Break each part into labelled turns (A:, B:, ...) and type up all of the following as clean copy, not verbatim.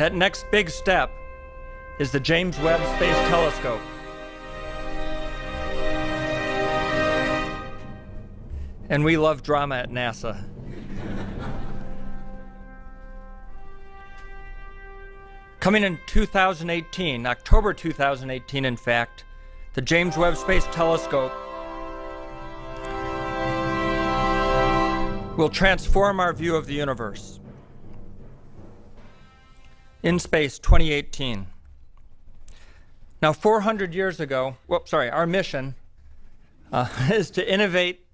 A: That next big step is the James Webb Space Telescope. And we love drama at NASA. Coming in 2018, October 2018 in fact, the James Webb Space Telescope will transform our view of the universe. In Space 2018. Now 400 years ago, our mission is to innovate,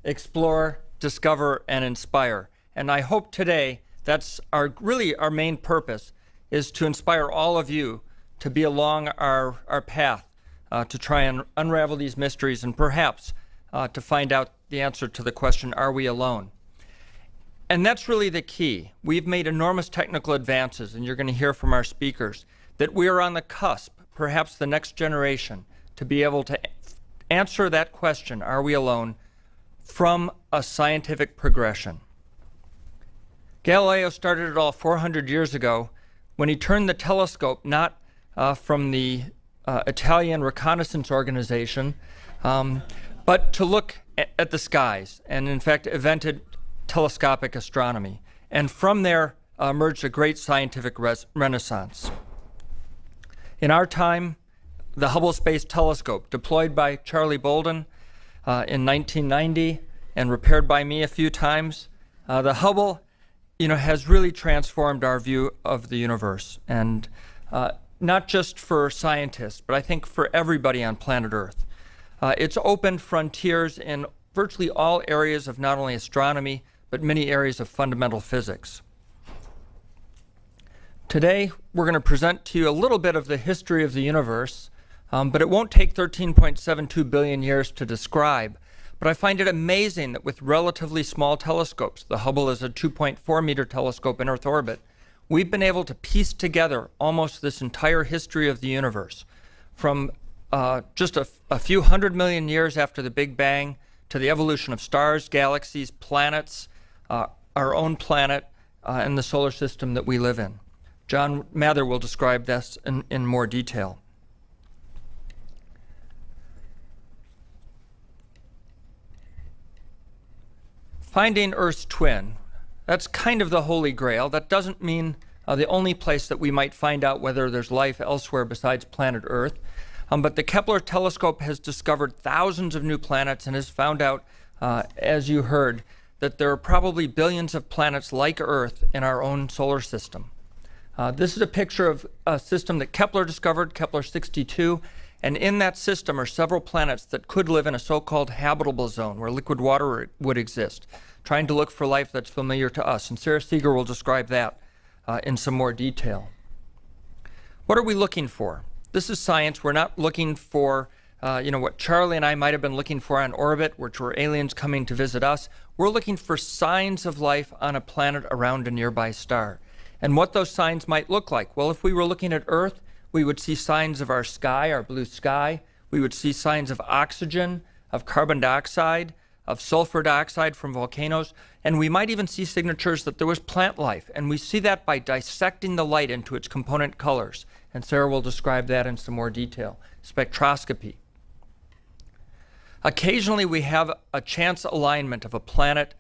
A: explore, discover, and inspire. And I hope today that's really our main purpose, is to inspire all of you to be along our path to try and unravel these mysteries and perhaps to find out the answer to the question, are we alone? And that's really the key. We've made enormous technical advances, and you're going to hear from our speakers, that we are on the cusp, perhaps the next generation, to be able to answer that question, are we alone, from a scientific progression. Galileo started it all 400 years ago when he turned the telescope not from the Italian reconnaissance organization, but to look at the skies, and in fact invented telescopic astronomy. And from there emerged a great scientific renaissance. In our time, the Hubble Space Telescope, deployed by Charlie Bolden in 1990 and repaired by me a few times, the Hubble has really transformed our view of the universe, and not just for scientists, but I think for everybody on planet Earth. It's opened frontiers in virtually all areas of not only astronomy, but many areas of fundamental physics. Today, we're going to present to you a little bit of the history of the universe, but it won't take 13.72 billion years to describe. But I find it amazing that with relatively small telescopes, the Hubble is a 2.4 meter telescope in Earth orbit, we've been able to piece together almost this entire history of the universe, from just a few 100 million years after the Big Bang to the evolution of stars, galaxies, planets, our own planet, and the solar system that we live in. John Mather will describe this in more detail. Finding Earth's twin, that's kind of the holy grail. That doesn't mean the only place that we might find out whether there's life elsewhere besides planet Earth. But the Kepler telescope has discovered thousands of new planets and has found out, as you heard, that there are probably billions of planets like Earth in our own solar system. This is a picture of a system that Kepler discovered, Kepler 62, and in that system are several planets that could live in a so-called habitable zone where liquid water would exist, trying to look for life that's familiar to us. And Sarah Seeger will describe that in some more detail. What are we looking for? This is science. We're not looking for what Charlie and I might have been looking for on orbit, which were aliens coming to visit us. We're looking for signs of life on a planet around a nearby star. And what those signs might look like. Well, if we were looking at Earth, we would see signs of our sky, our blue sky. We would see signs of oxygen, of carbon dioxide, of sulfur dioxide from volcanoes, and we might even see signatures that there was plant life. And we see that by dissecting the light into its component colors. And Sarah will describe that in some more detail. Spectroscopy. Occasionally we have a chance alignment of a planet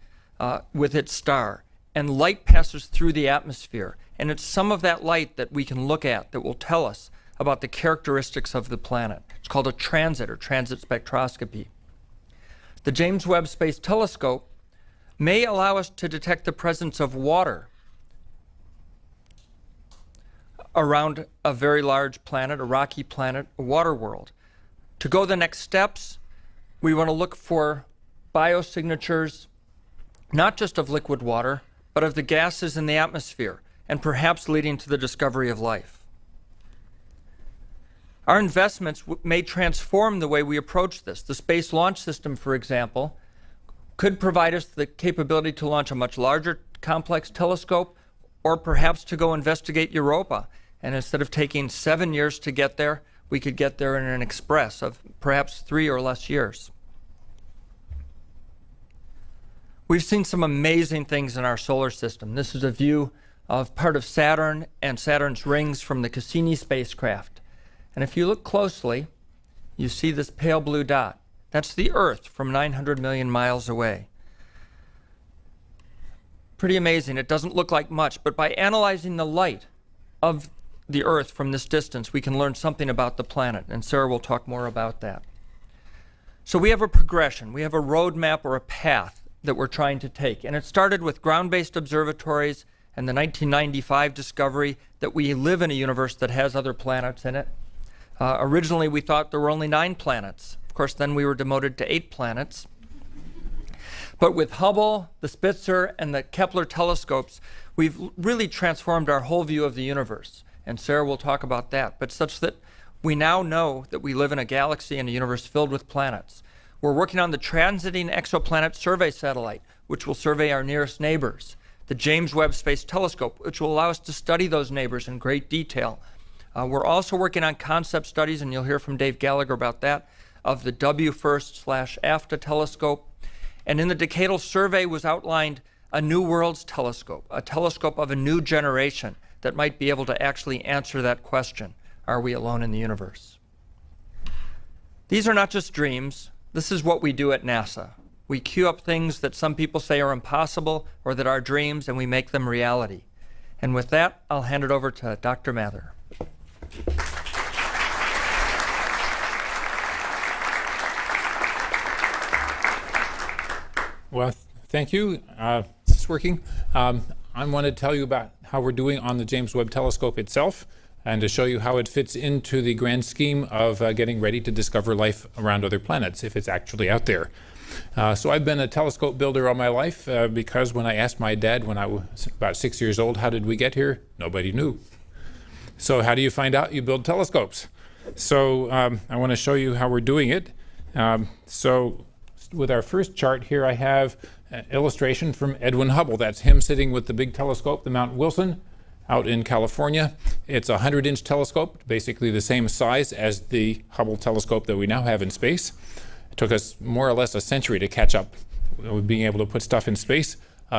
A: with its star, and light passes through the atmosphere. And it's some of that light that we can look at that will tell us about the characteristics of the planet. It's called a transit or transit spectroscopy. The James Webb Space Telescope may allow us to detect the presence of water around a very large planet, a rocky planet, a water world. To go the next steps, we want to look for biosignatures, not just of liquid water, but of the gases in the atmosphere, and perhaps leading to the discovery of life. Our investments may transform the way we approach this. The Space Launch System, for example, could provide us the capability to launch a much larger complex telescope, or perhaps to go investigate Europa. And instead of taking 7 years to get there, we could get there in an express of perhaps 3 or less years. We've seen some amazing things in our solar system. This is a view of part of Saturn and Saturn's rings from the Cassini spacecraft. And if you look closely, you see this pale blue dot. That's the Earth from 900 million miles away. Pretty amazing. It doesn't look like much, but by analyzing the light of the Earth from this distance, we can learn something about the planet, and Sarah will talk more about that. So we have a progression. We have a roadmap or a path that we're trying to take, and it started with ground-based observatories and the 1995 discovery that we live in a universe that has other planets in it. Originally, we thought there were only 9 planets. Of course, then we were demoted to 8 planets. But with Hubble, the Spitzer, and the Kepler telescopes, we've really transformed our whole view of the universe. And Sarah will talk about that, but such that we now know that we live in a galaxy and a universe filled with planets. We're working on the Transiting Exoplanet Survey Satellite, which will survey our nearest neighbors. The James Webb Space Telescope, which will allow us to study those neighbors in great detail. We're also working on concept studies, and you'll hear from Dave Gallagher about that, of the WFIRST/AFTA telescope. And in the decadal survey was outlined a New Worlds telescope, a telescope of a new generation that might be able to actually answer that question, are we alone in the universe? These are not just dreams. This is what we do at NASA. We queue up things that some people say are impossible or that are dreams, and we make them reality. And with that, I'll hand it over to Dr. Mather.
B: Well, thank you. Is this working? I want to tell you about how we're doing on the James Webb Telescope itself, and to show you how it fits into the grand scheme of getting ready to discover life around other planets, if it's actually out there. So I've been a telescope builder all my life because when I asked my dad when I was about 6 years old, how did we get here? Nobody knew. So how do you find out? You build telescopes. So I want to show you how we're doing it. So with our first chart here, I have an illustration from Edwin Hubble. That's him sitting with the big telescope, the Mount Wilson, out in California. It's a 100-inch telescope, basically the same size as the Hubble telescope that we now have in space. It took us more or less a century to catch up with being able to put stuff in space.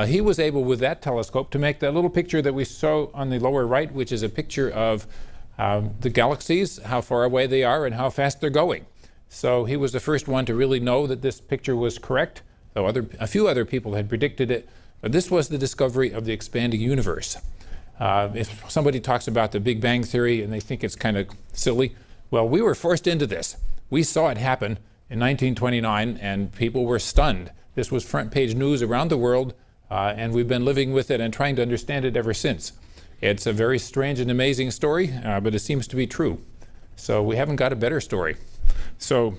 B: He was able, with that telescope, to make that little picture that we saw on the lower right, which is a picture of the galaxies, how far away they are, and how fast they're going. So he was the first one to really know that this picture was correct, though a few other people had predicted it. But this was the discovery of the expanding universe. If somebody talks about the Big Bang Theory and they think it's kind of silly, well, we were forced into this. We saw it happen in 1929, and people were stunned. This was front page news around the world, and we've been living with it and trying to understand it ever since. It's a very strange and amazing story, but it seems to be true. So we haven't got a better story. So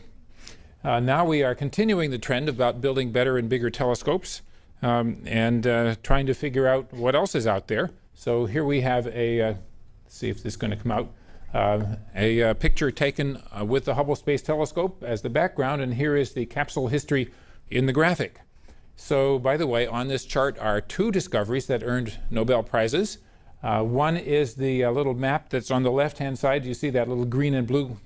B: now we are continuing the trend about building better and bigger telescopes and trying to figure out what else is out there. So here we have let's see if this is going to come out, a picture taken with the Hubble Space Telescope as the background, and here is the capsule history in the graphic. So, by the way, on this chart are 2 discoveries that earned Nobel Prizes. One is the little map that's on the left-hand side. You see that little green and blue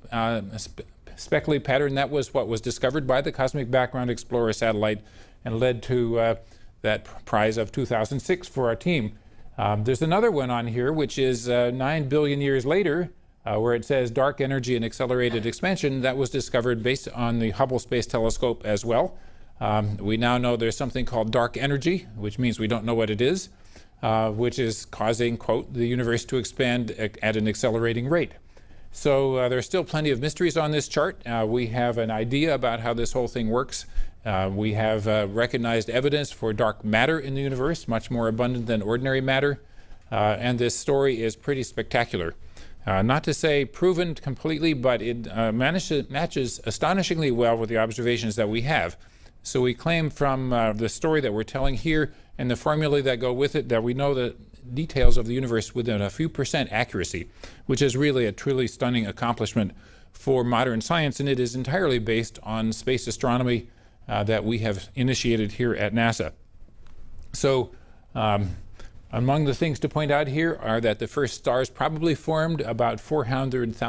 B: speckly pattern? That was what was discovered by the Cosmic Background Explorer satellite and led to that prize of 2006 for our team. There's another one on here, which is 9 billion years later, where it says dark energy and accelerated expansion. That was discovered based on the Hubble Space Telescope as well. We now know there's something called dark energy, which means we don't know what it is, which is causing, quote, the universe to expand at an accelerating rate. So there's still plenty of mysteries on this chart. We have an idea about how this whole thing works. We have recognized evidence for dark matter in the universe, much more abundant than ordinary matter. And this story is pretty spectacular. Not to say proven completely, but it matches astonishingly well with the observations that we have. So we claim from the story that we're telling here and the formulae that go with it that we know the details of the universe within a few % accuracy, which is really a truly stunning accomplishment for modern science, and it is entirely based on space astronomy that we have initiated here at NASA. So among the things to point out here are that the first stars probably formed about 400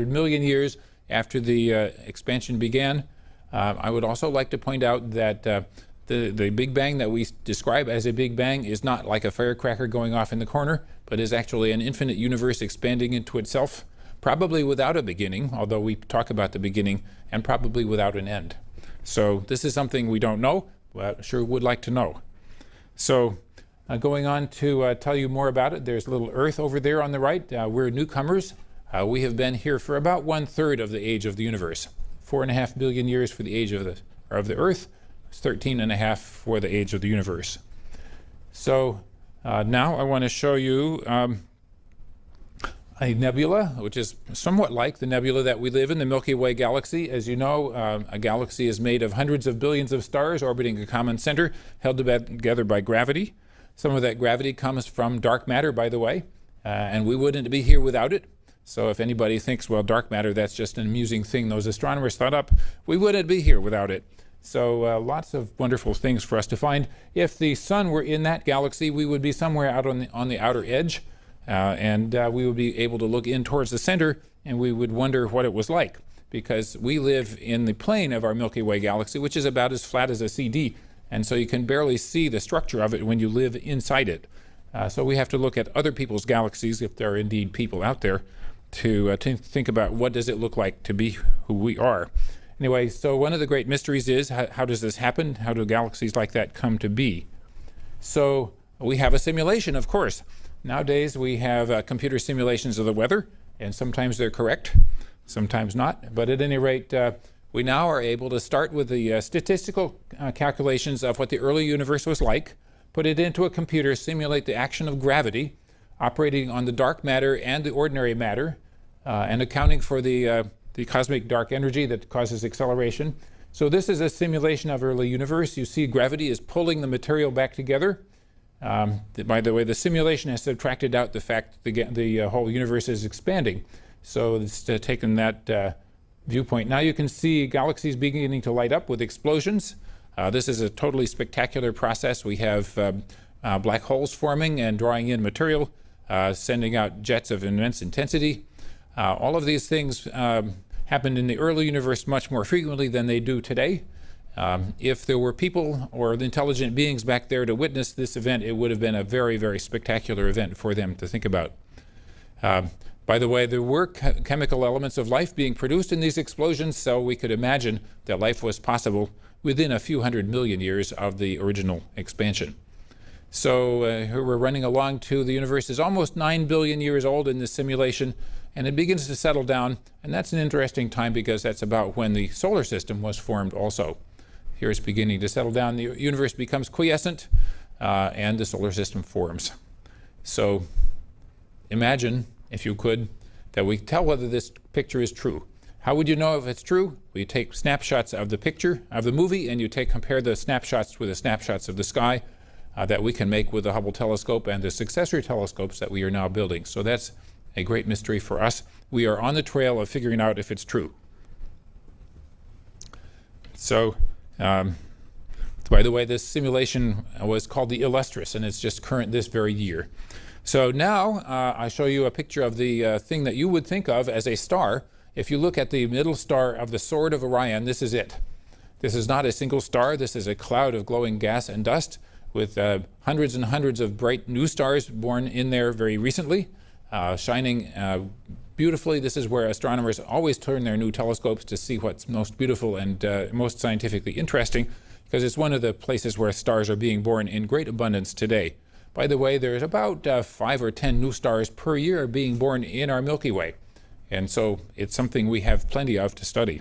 B: million years after the expansion began. I would also like to point out that The Big Bang that we describe as a Big Bang is not like a firecracker going off in the corner, but is actually an infinite universe expanding into itself, probably without a beginning, although we talk about the beginning, and probably without an end. So this is something we don't know, but sure would like to know. So going on to tell you more about it, there's a little Earth over there on the right. We're newcomers. We have been here for about 1/3 of the age of the universe. 4.5 billion years for the age of the Earth, 13.5 for the age of the universe. So now I want to show you a nebula, which is somewhat like the nebula that we live in, the Milky Way galaxy. As you know, a galaxy is made of hundreds of billions of stars orbiting a common center, held together by gravity. Some of that gravity comes from dark matter, by the way, and we wouldn't be here without it. So if anybody thinks, well, dark matter, that's just an amusing thing those astronomers thought up, we wouldn't be here without it. So lots of wonderful things for us to find. If the sun were in that galaxy, we would be somewhere out on the outer edge, and we would be able to look in towards the center, and we would wonder what it was like, because we live in the plane of our Milky Way galaxy, which is about as flat as a CD, and so you can barely see the structure of it when you live inside it. So we have to look at other people's galaxies, if there are indeed people out there, to think about what does it look like to be who we are. Anyway, so one of the great mysteries is how does this happen? How do galaxies like that come to be? So we have a simulation, of course. Nowadays we have computer simulations of the weather, and sometimes they're correct, sometimes not. But at any rate, we now are able to start with the statistical calculations of what the early universe was like, put it into a computer, simulate the action of gravity, operating on the dark matter and the ordinary matter, and accounting for the cosmic dark energy that causes acceleration. So this is a simulation of early universe. You see gravity is pulling the material back together. By the way, the simulation has subtracted out the fact that the whole universe is expanding. So it's taken that viewpoint. Now you can see galaxies beginning to light up with explosions. This is a totally spectacular process. We have black holes forming and drawing in material, sending out jets of immense intensity. All of these things happened in the early universe much more frequently than they do today. If there were people or intelligent beings back there to witness this event, it would have been a very, very spectacular event for them to think about. By the way, there were chemical elements of life being produced in these explosions, so we could imagine that life was possible within a few 100 million years of the original expansion. So here we're running along to the universe is almost 9 billion years old in this simulation, and it begins to settle down, and that's an interesting time because that's about when the solar system was formed also. Here it's beginning to settle down, the universe becomes quiescent, and the solar system forms. So imagine, if you could, that we tell whether this picture is true. How would you know if it's true? Well, you take snapshots of the picture, of the movie, and you compare the snapshots with the snapshots of the sky that we can make with the Hubble telescope and the successor telescopes that we are now building. So that's a great mystery for us. We are on the trail of figuring out if it's true. So, by the way, this simulation was called the Illustris, and it's just current this very year. So now I show you a picture of the thing that you would think of as a star. If you look at the middle star of the Sword of Orion, this is it. This is not a single star. This is a cloud of glowing gas and dust with hundreds and hundreds of bright new stars born in there very recently, shining beautifully. This is where astronomers always turn their new telescopes to see what's most beautiful and most scientifically interesting, because it's one of the places where stars are being born in great abundance today. By the way, there's about 5 or 10 new stars per year being born in our Milky Way, and so it's something we have plenty of to study.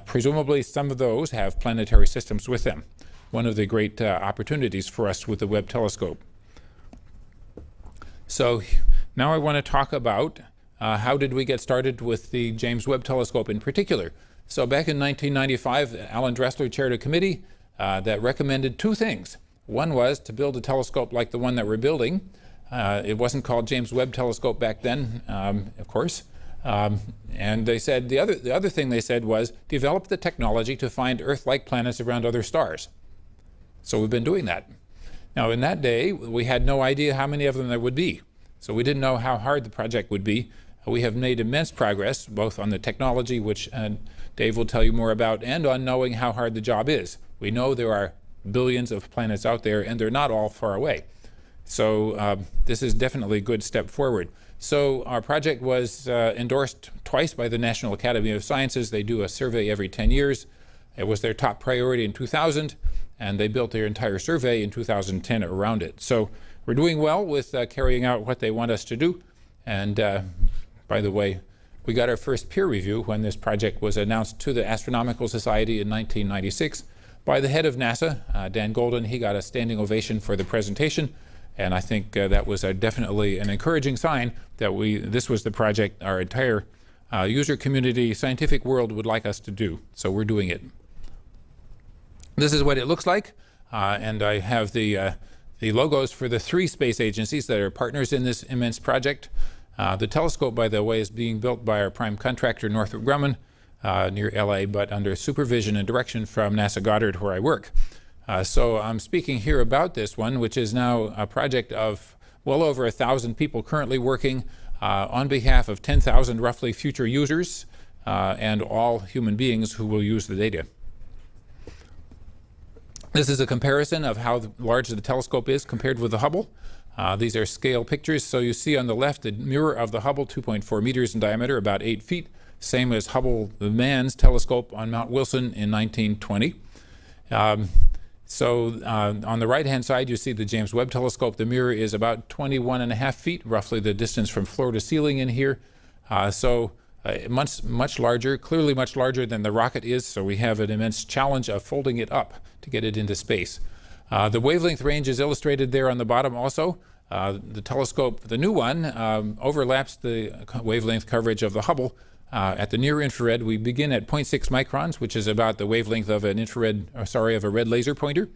B: Presumably some of those have planetary systems with them. One of the great opportunities for us with the Webb telescope. So now I want to talk about how did we get started with the James Webb telescope in particular. So back in 1995, Alan Dressler chaired a committee that recommended 2 things. One was to build a telescope like the one that we're building. It wasn't called James Webb Telescope back then, of course. And they said the other thing they said was develop the technology to find Earth-like planets around other stars. So we've been doing that. Now in that day, we had no idea how many of them there would be. So we didn't know how hard the project would be. We have made immense progress, both on the technology, which Dave will tell you more about, and on knowing how hard the job is. We know there are billions of planets out there, and they're not all far away. So this is definitely a good step forward. So our project was endorsed twice by the National Academy of Sciences. They do a survey every 10 years. It was their top priority in 2000, and they built their entire survey in 2010 around it. So we're doing well with carrying out what they want us to do. And by the way, we got our first peer review when this project was announced to the Astronomical Society in 1996 by the head of NASA, Dan Golden. He got a standing ovation for the presentation. And I think that was definitely an encouraging sign that this was the project our entire user community, scientific world would like us to do. So we're doing it. This is what it looks like. And I have the logos for the 3 space agencies that are partners in this immense project. The telescope, by the way, is being built by our prime contractor, Northrop Grumman, near LA, but under supervision and direction from NASA Goddard, where I work. So I'm speaking here about this one, which is now a project of well over 1,000 people currently working on behalf of 10,000 roughly future users and all human beings who will use the data. This is a comparison of how large the telescope is compared with the Hubble. These are scale pictures. So you see on the left the mirror of the Hubble, 2.4 meters in diameter, about 8 feet, same as Hubble, the man's telescope on Mount Wilson in 1920. So on the right-hand side, you see the James Webb Telescope. The mirror is about 21.5 feet, roughly the distance from floor to ceiling in here. Much larger, clearly much larger than the rocket is, so we have an immense challenge of folding it up to get it into space. The wavelength range is illustrated there on the bottom also. The telescope, the new one, overlaps the wavelength coverage of the Hubble. At the near infrared, we begin at 0.6 microns, which is about the wavelength of a red laser pointer.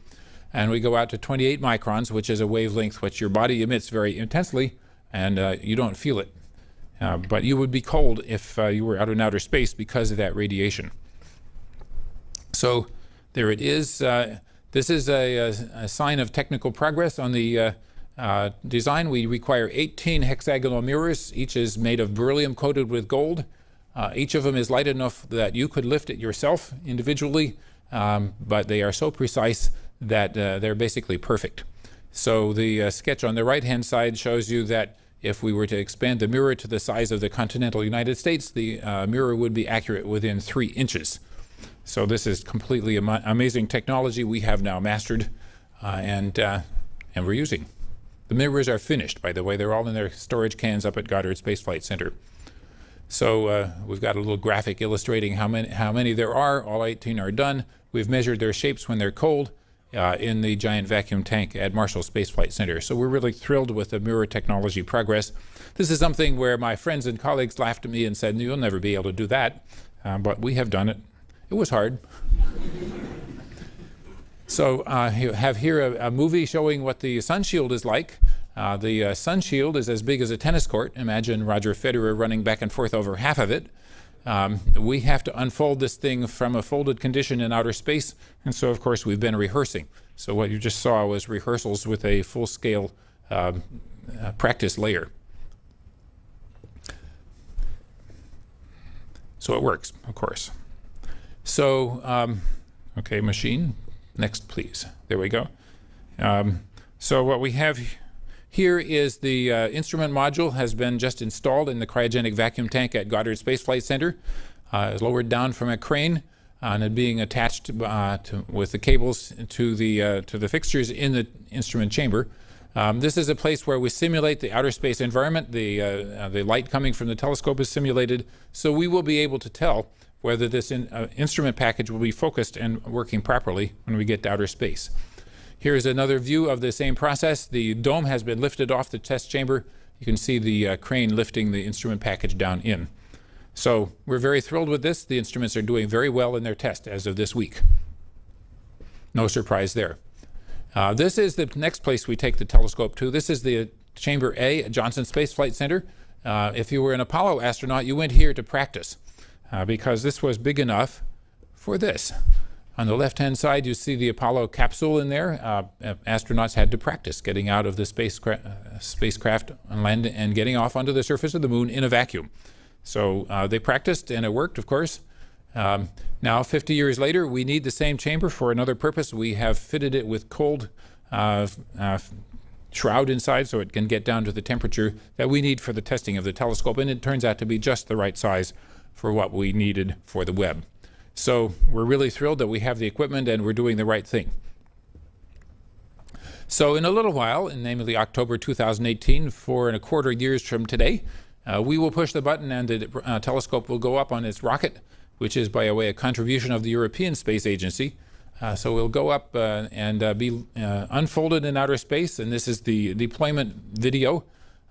B: And we go out to 28 microns, which is a wavelength which your body emits very intensely, and you don't feel it. But you would be cold if you were out in outer space because of that radiation. So there it is. This is a sign of technical progress on the design. We require 18 hexagonal mirrors. Each is made of beryllium coated with gold. Each of them is light enough that you could lift it yourself individually, but they are so precise that they're basically perfect. So the sketch on the right-hand side shows you that if we were to expand the mirror to the size of the continental United States, the mirror would be accurate within 3 inches. So this is completely amazing technology we have now mastered and we're using. The mirrors are finished, by the way. They're all in their storage cans up at Goddard Space Flight Center. So we've got a little graphic illustrating how many there are. All 18 are done. We've measured their shapes when they're cold in the giant vacuum tank at Marshall Space Flight Center. So we're really thrilled with the mirror technology progress. This is something where my friends and colleagues laughed at me and said, "You'll never be able to do that." But we have done it. It was hard. So you have here a movie showing what the sun shield is like. The sun shield is as big as a tennis court. Imagine Roger Federer running back and forth over half of it. We have to unfold this thing from a folded condition in outer space, and so of course we've been rehearsing. So what you just saw was rehearsals with a full-scale practice layer. So it works, of course. So, okay, machine, next please. There we go. So what we have here is the instrument module has been just installed in the cryogenic vacuum tank at Goddard Space Flight Center. It's lowered down from a crane and it being attached with the cables to the fixtures in the instrument chamber. This is a place where we simulate the outer space environment. The light coming from the telescope is simulated, so we will be able to tell whether this instrument package will be focused and working properly when we get to outer space. Here's another view of the same process. The dome has been lifted off the test chamber. You can see the crane lifting the instrument package down in. So we're very thrilled with this. The instruments are doing very well in their test as of this week. No surprise there. This is the next place we take the telescope to. This is the Chamber A at Johnson Space Flight Center. If you were an Apollo astronaut, you went here to practice because this was big enough for this. On the left-hand side, you see the Apollo capsule in there. Astronauts had to practice getting out of the spacecraft on land and getting off onto the surface of the moon in a vacuum. So they practiced, and it worked, of course. Now, 50 years later, we need the same chamber for another purpose. We have fitted it with cold shroud inside so it can get down to the temperature that we need for the testing of the telescope, and it turns out to be just the right size for what we needed for the Webb. So we're really thrilled that we have the equipment and we're doing the right thing. So in a little while, namely October 2018, 4.25 years from today, we will push the button and the telescope will go up on its rocket, which is, by the way, a contribution of the European Space Agency. So we'll go up and be unfolded in outer space, and this is the deployment video.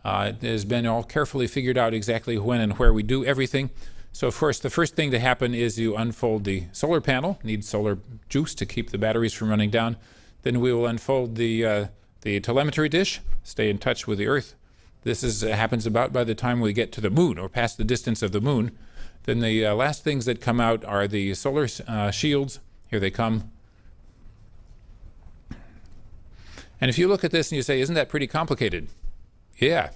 B: It has been all carefully figured out exactly when and where we do everything. So of course, the first thing to happen is you unfold the solar panel, need solar juice to keep the batteries from running down. Then we will unfold the telemetry dish, stay in touch with the Earth. This happens about by the time we get to the moon or past the distance of the moon. Then the last things that come out are the solar shields. Here they come. And if you look at this and you say, isn't that pretty complicated? Yeah,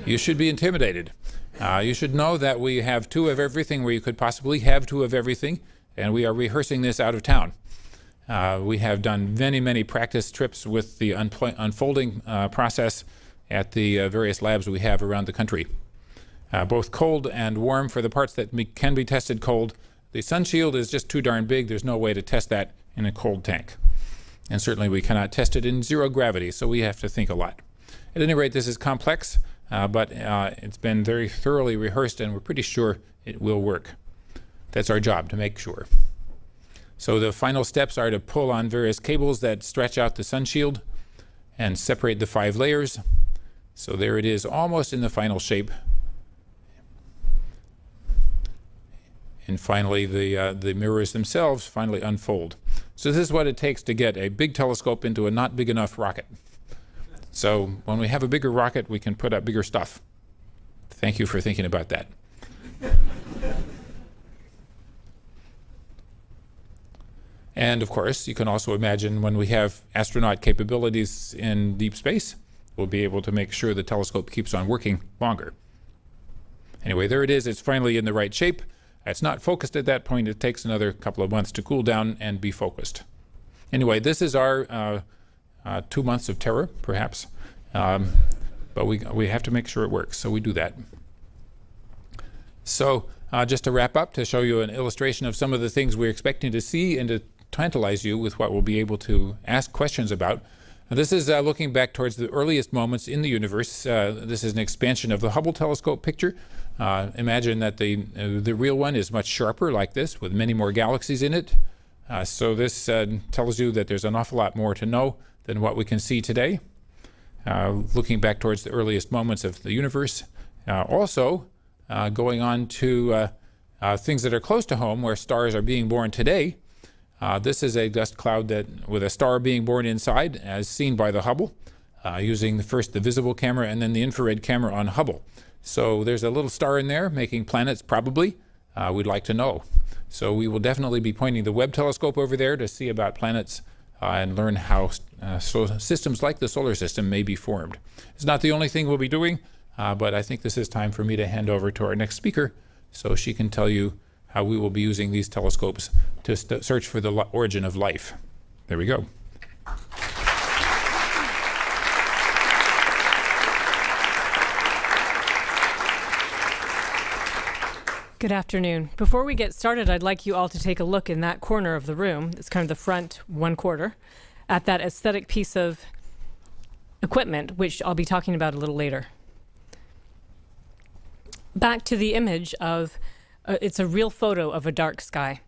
B: you should be intimidated. You should know that we have two of everything where you could possibly have two of everything, and we are rehearsing this out of town. We have done many, many practice trips with the unfolding process at the various labs we have around the country. Both cold and warm for the parts that can be tested cold. The sun shield is just too darn big. There's no way to test that in a cold tank. And certainly we cannot test it in zero gravity, so we have to think a lot. At any rate, this is complex, but it's been very thoroughly rehearsed, and we're pretty sure it will work. That's our job, to make sure. So the final steps are to pull on various cables that stretch out the sun shield and separate the 5 layers. So there it is, almost in the final shape. And finally, the mirrors themselves finally unfold. So this is what it takes to get a big telescope into a not big enough rocket. So when we have a bigger rocket, we can put up bigger stuff. Thank you for thinking about that. And of course, you can also imagine when we have astronaut capabilities in deep space, we'll be able to make sure the telescope keeps on working longer. Anyway, there it is. It's finally in the right shape. It's not focused at that point. It takes another couple of months to cool down and be focused. Anyway, this is our 2 months of terror, perhaps. But we have to make sure it works, so we do that. So just to wrap up, to show you an illustration of some of the things we're expecting to see and to tantalize you with what we'll be able to ask questions about. This is looking back towards the earliest moments in the universe. This is an expansion of the Hubble telescope picture. Imagine that the real one is much sharper like this, with many more galaxies in it. So this tells you that there's an awful lot more to know than what we can see today. Looking back towards the earliest moments of the universe. Also, going on to things that are close to home, where stars are being born today. This is a dust cloud with a star being born inside, as seen by the Hubble, using first the visible camera and then the infrared camera on Hubble. So there's a little star in there making planets, probably. We'd like to know. So we will definitely be pointing the Webb telescope over there to see about planets and learn how systems like the solar system may be formed. It's not the only thing we'll be doing, but I think this is time for me to hand over to our next speaker so she can tell you how we will be using these telescopes to search for the origin of life. There we go.
C: Good afternoon. Before we get started, I'd like you all to take a look in that corner of the room. It's kind of the front 1/4 at that aesthetic piece of equipment, which I'll be talking about a little later. Back to the image of, it's a real photo of a dark sky.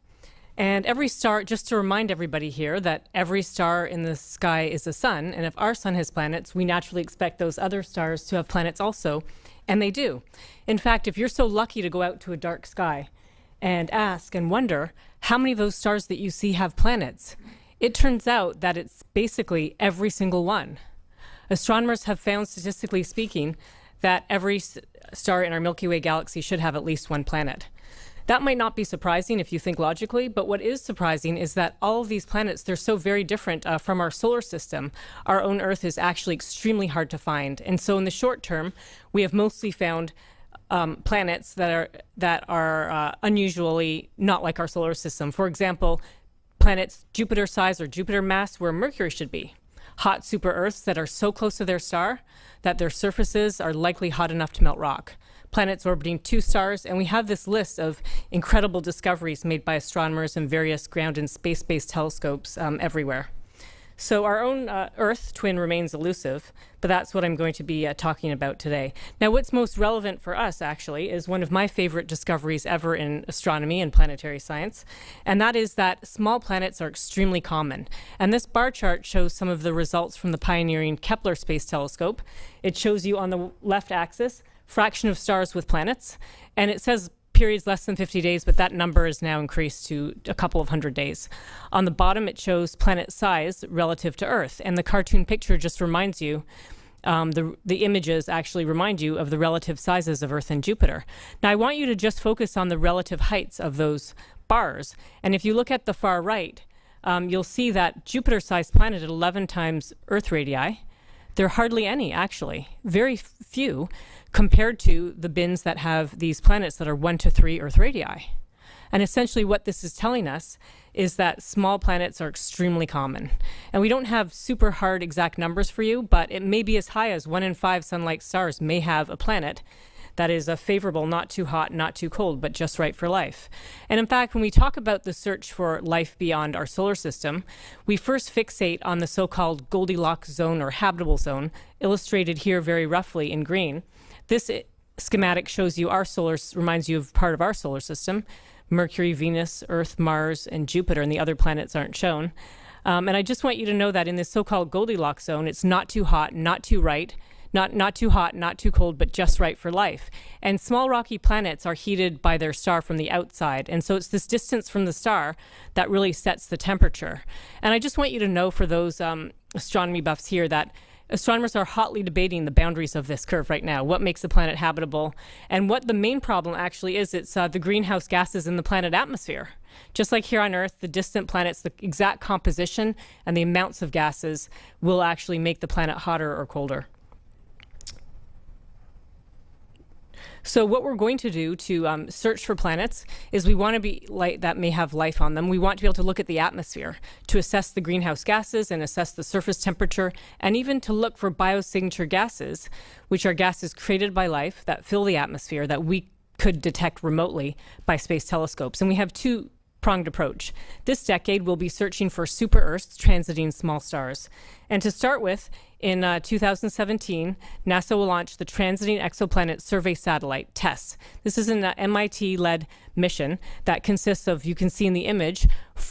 C: And every star, just to remind everybody here that every star in the sky is a sun, and if our sun has planets, we naturally expect those other stars to have planets also, and they do. In fact, if you're so lucky to go out to a dark sky and ask and wonder how many of those stars that you see have planets, it turns out that it's basically every single one. Astronomers have found, statistically speaking, that every star in our Milky Way galaxy should have at least one planet. That might not be surprising if you think logically, but what is surprising is that all of these planets, they're so very different from our solar system. Our own Earth is actually extremely hard to find. And so in the short term, we have mostly found planets that are unusually not like our solar system. For example, planets Jupiter size or Jupiter mass where Mercury should be. Hot super Earths that are so close to their star that their surfaces are likely hot enough to melt rock. Planets orbiting 2 stars, and we have this list of incredible discoveries made by astronomers in various ground and space-based telescopes everywhere. So our own Earth twin remains elusive, but that's what I'm going to be talking about today. Now, what's most relevant for us, actually, is one of my favorite discoveries ever in astronomy and planetary science, and that is that small planets are extremely common. And this bar chart shows some of the results from the pioneering Kepler Space Telescope. It shows you on the left axis fraction of stars with planets, and it says periods less than 50 days, but that number is now increased to a couple of hundred days. On the bottom, it shows planet size relative to Earth, and the cartoon picture just reminds you, the images actually remind you of the relative sizes of Earth and Jupiter. Now, I want you to just focus on the relative heights of those bars, and if you look at the far right, you'll see that Jupiter-sized planet at 11 times Earth radii. There are hardly any, actually, very few, compared to the bins that have these planets that are 1 to 3 Earth radii. And essentially what this is telling us is that small planets are extremely common. And we don't have super hard exact numbers for you, but it may be as high as 1 in 5 sun-like stars may have a planet that is a favorable, not too hot, not too cold, but just right for life. And in fact, when we talk about the search for life beyond our solar system, we first fixate on the so-called Goldilocks zone or habitable zone, illustrated here very roughly in green. This schematic shows you reminds you of part of our solar system. Mercury, Venus, Earth, Mars, and Jupiter, and the other planets aren't shown. And I just want you to know that in this so-called Goldilocks zone, it's not too hot, not too right, not too hot, not too cold, but just right for life. And small rocky planets are heated by their star from the outside. And so it's this distance from the star that really sets the temperature. And I just want you to know, for those astronomy buffs here, that astronomers are hotly debating the boundaries of this curve right now. What makes a planet habitable? And what the main problem actually is, it's the greenhouse gases in the planet atmosphere. Just like here on Earth, the distant planets, the exact composition and the amounts of gases will actually make the planet hotter or colder. So what we're going to do to search for planets is we want to be that may have life on them. We want to be able to look at the atmosphere to assess the greenhouse gases and assess the surface temperature, and even to look for biosignature gases, which are gases created by life that fill the atmosphere that we could detect remotely by space telescopes. And we have two-pronged approach. This decade, we'll be searching for super Earths transiting small stars. And to start with, in 2017, NASA will launch the Transiting Exoplanet Survey Satellite, TESS. This is an MIT-led mission that consists of, you can see in the image,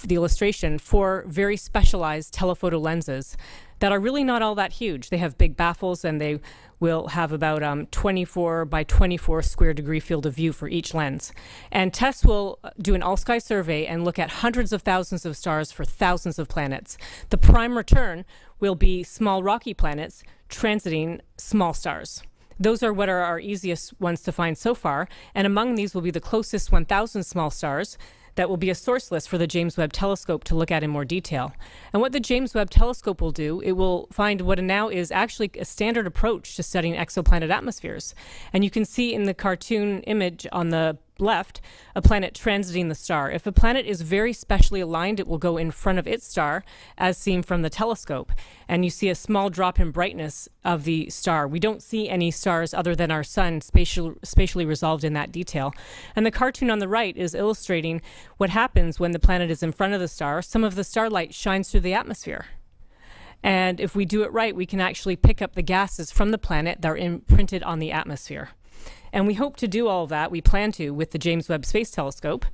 C: the illustration, 4 very specialized telephoto lenses that are really not all that huge. They have big baffles, and they will have about 24 by 24 square degree field of view for each lens. And TESS will do an all-sky survey and look at hundreds of thousands of stars for thousands of planets. The prime return will be small rocky planets transiting small stars. Those are what are our easiest ones to find so far, and among these will be the closest 1,000 small stars that will be a source list for the James Webb Telescope to look at in more detail. And what the James Webb Telescope will do, it will find what now is actually a standard approach to studying exoplanet atmospheres. And you can see in the cartoon image on the left, a planet transiting the star. If a planet is very specially aligned, it will go in front of its star, as seen from the telescope. And you see a small drop in brightness of the star. We don't see any stars other than our sun spatially resolved in that detail. And the cartoon on the right is illustrating what happens when the planet is in front of the star. Some of the starlight shines through the atmosphere. And if we do it right, we can actually pick up the gases from the planet that are imprinted on the atmosphere. And we hope to do all of that, we plan to, with the James Webb Space Telescope.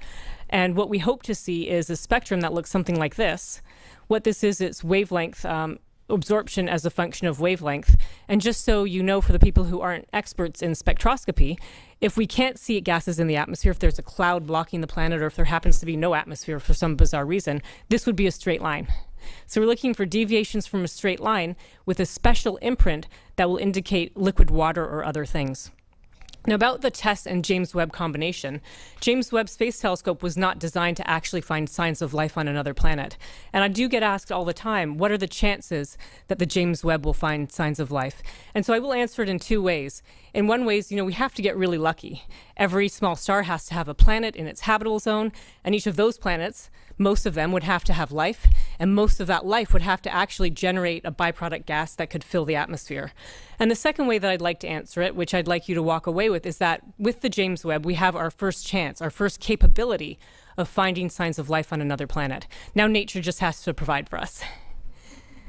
C: And what we hope to see is a spectrum that looks something like this. What this is, it's wavelength, absorption as a function of wavelength. And just so you know, for the people who aren't experts in spectroscopy, if we can't see gases in the atmosphere, if there's a cloud blocking the planet, or if there happens to be no atmosphere for some bizarre reason, this would be a straight line. So we're looking for deviations from a straight line with a special imprint that will indicate liquid water or other things. Now, about the TESS and James Webb combination, James Webb Space Telescope was not designed to actually find signs of life on another planet. And I do get asked all the time, what are the chances that the James Webb will find signs of life? And so I will answer it in 2 ways. in one ways, we have to get really lucky. Every small star has to have a planet in its habitable zone, and each of those planets, most of them would have to have life, and most of that life would have to actually generate a byproduct gas that could fill the atmosphere. And the second way that I'd like to answer it, which I'd like you to walk away with, is that with the James Webb, we have our first chance, our first capability of finding signs of life on another planet. Now nature just has to provide for us.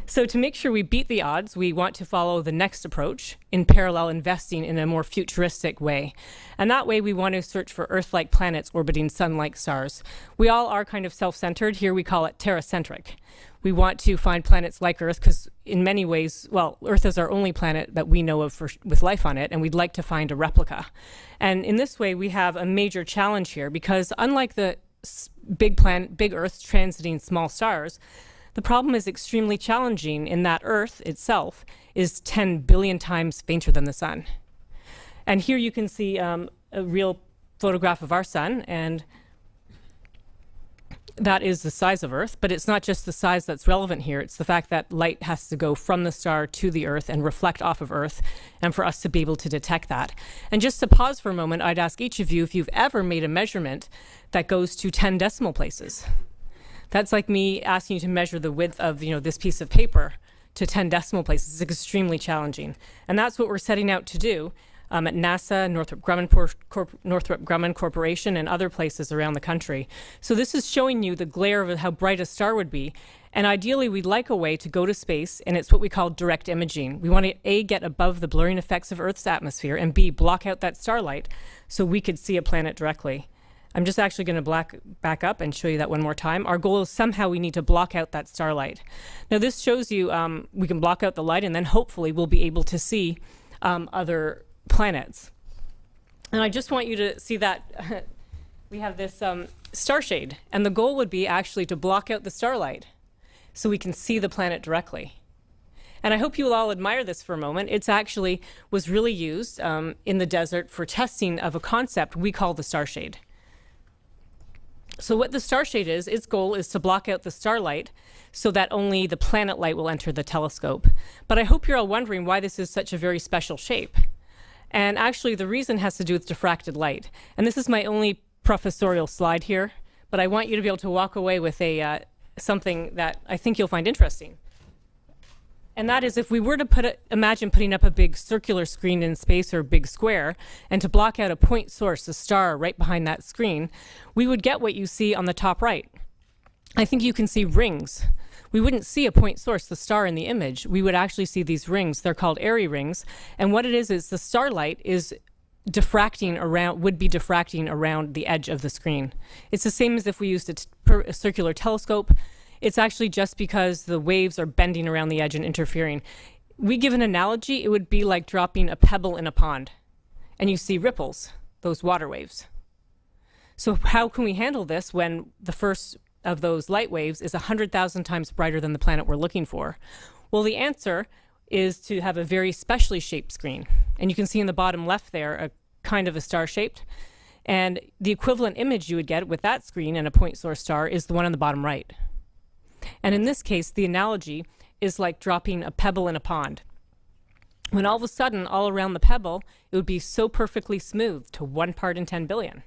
C: So to make sure we beat the odds, we want to follow the next approach, in parallel investing in a more futuristic way. And that way we want to search for Earth-like planets orbiting sun-like stars. We all are kind of self-centered. Here we call it terracentric. We want to find planets like Earth because in many ways, well, Earth is our only planet that we know of with life on it, and we'd like to find a replica. And in this way, we have a major challenge here because unlike the big Earths transiting small stars, the problem is extremely challenging in that Earth itself is 10 billion times fainter than the sun. And here you can see a real photograph of our sun, and that is the size of Earth, but it's not just the size that's relevant here. It's the fact that light has to go from the star to the Earth and reflect off of Earth, and for us to be able to detect that. And just to pause for a moment, I'd ask each of you if you've ever made a measurement that goes to 10 decimal places. That's like me asking you to measure the width of this piece of paper to 10 decimal places. It's extremely challenging. And that's what we're setting out to do at NASA, Northrop Grumman Corporation, and other places around the country. So this is showing you the glare of how bright a star would be. And ideally, we'd like a way to go to space, and it's what we call direct imaging. We want to, A, get above the blurring effects of Earth's atmosphere, and B, block out that starlight so we could see a planet directly. I'm just actually going to back up and show you that one more time. Our goal is somehow we need to block out that starlight. Now this shows you we can block out the light, and then hopefully we'll be able to see other planets. And I just want you to see that we have this star shade, and the goal would be actually to block out the starlight so we can see the planet directly. And I hope you will all admire this for a moment. It's actually was really used in the desert for testing of a concept we call the star shade. So what the star shade is, its goal is to block out the starlight so that only the planet light will enter the telescope. But I hope you're all wondering why this is such a very special shape. And actually the reason has to do with diffracted light. And this is my only professorial slide here, but I want you to be able to walk away with something that I think you'll find interesting. And that is, if we were to imagine putting up a big circular screen in space or a big square, and to block out a point source, a star right behind that screen, we would get what you see on the top right. I think you can see rings. We wouldn't see a point source, the star in the image. We would actually see these rings. They're called Airy rings. And what it is the starlight is would be diffracting around the edge of the screen. It's the same as if we used a circular telescope. It's actually just because the waves are bending around the edge and interfering. We give an analogy, it would be like dropping a pebble in a pond, and you see ripples, those water waves. So how can we handle this when the first of those light waves is 100,000 times brighter than the planet we're looking for? Well, the answer is to have a very specially shaped screen. And you can see in the bottom left there, a kind of a star-shaped. And the equivalent image you would get with that screen and a point source star is the one on the bottom right. And in this case, the analogy is like dropping a pebble in a pond. When all of a sudden, all around the pebble, it would be so perfectly smooth to 1 part in 10 billion.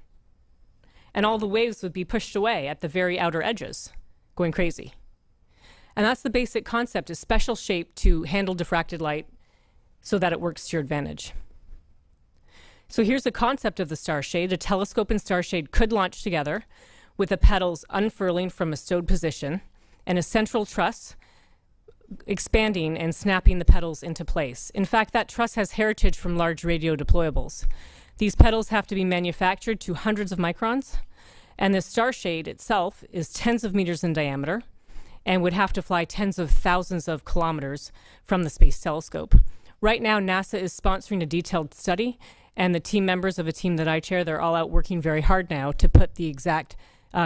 C: And all the waves would be pushed away at the very outer edges, going crazy. And that's the basic concept, is special shape to handle diffracted light so that it works to your advantage. So here's the concept of the star shade. A telescope and star shade could launch together with the petals unfurling from a stowed position, and a central truss expanding and snapping the petals into place. In fact, that truss has heritage from large radio deployables. These petals have to be manufactured to hundreds of microns, and the star shade itself is tens of meters in diameter and would have to fly tens of thousands of kilometers from the Space Telescope. Right now, NASA is sponsoring a detailed study, and the team members of a team that I chair, they're all out working very hard now to put the exact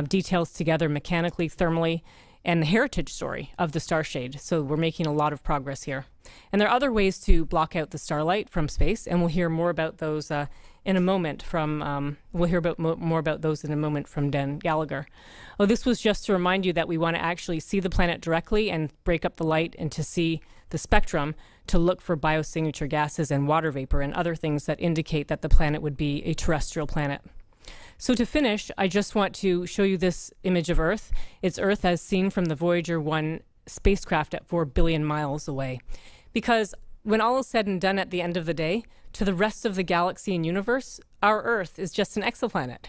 C: details together mechanically, thermally, and the heritage story of the star shade. So we're making a lot of progress here. And there are other ways to block out the starlight from space, and we'll hear more about those in a moment from, more about those in a moment from Dan Gallagher. Oh, this was just to remind you that we want to actually see the planet directly and break up the light and to see the spectrum to look for biosignature gases and water vapor and other things that indicate that the planet would be a terrestrial planet. So to finish, I just want to show you this image of Earth. It's Earth as seen from the Voyager 1 spacecraft at 4 billion miles away. Because when all is said and done at the end of the day, to the rest of the galaxy and universe, our Earth is just an exoplanet.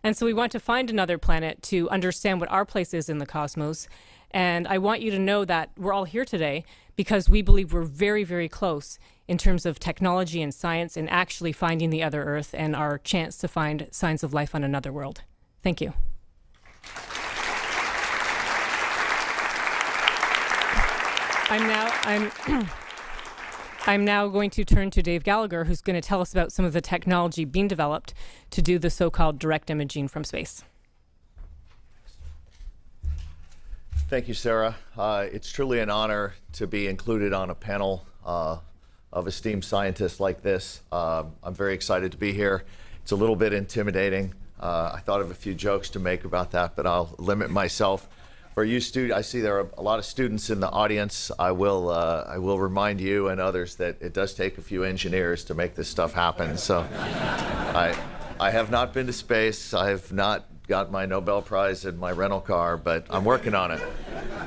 C: And so we want to find another planet to understand what our place is in the cosmos. And I want you to know that we're all here today because we believe we're very, very close in terms of technology and science and actually finding the other Earth and our chance to find signs of life on another world. Thank you. I'm now going to turn to Dave Gallagher, who's going to tell us about some of the technology being developed to do the so-called direct imaging from space.
D: Thank you, Sarah. It's truly an honor to be included on a panel of esteemed scientists like this. I'm very excited to be here. It's a little bit intimidating. I thought of a few jokes to make about that, but I'll limit myself. For you students, I see there are a lot of students in the audience. I will remind you and others that it does take a few engineers to make this stuff happen. So I have not been to space. I have not got my Nobel Prize in my rental car, but I'm working on it.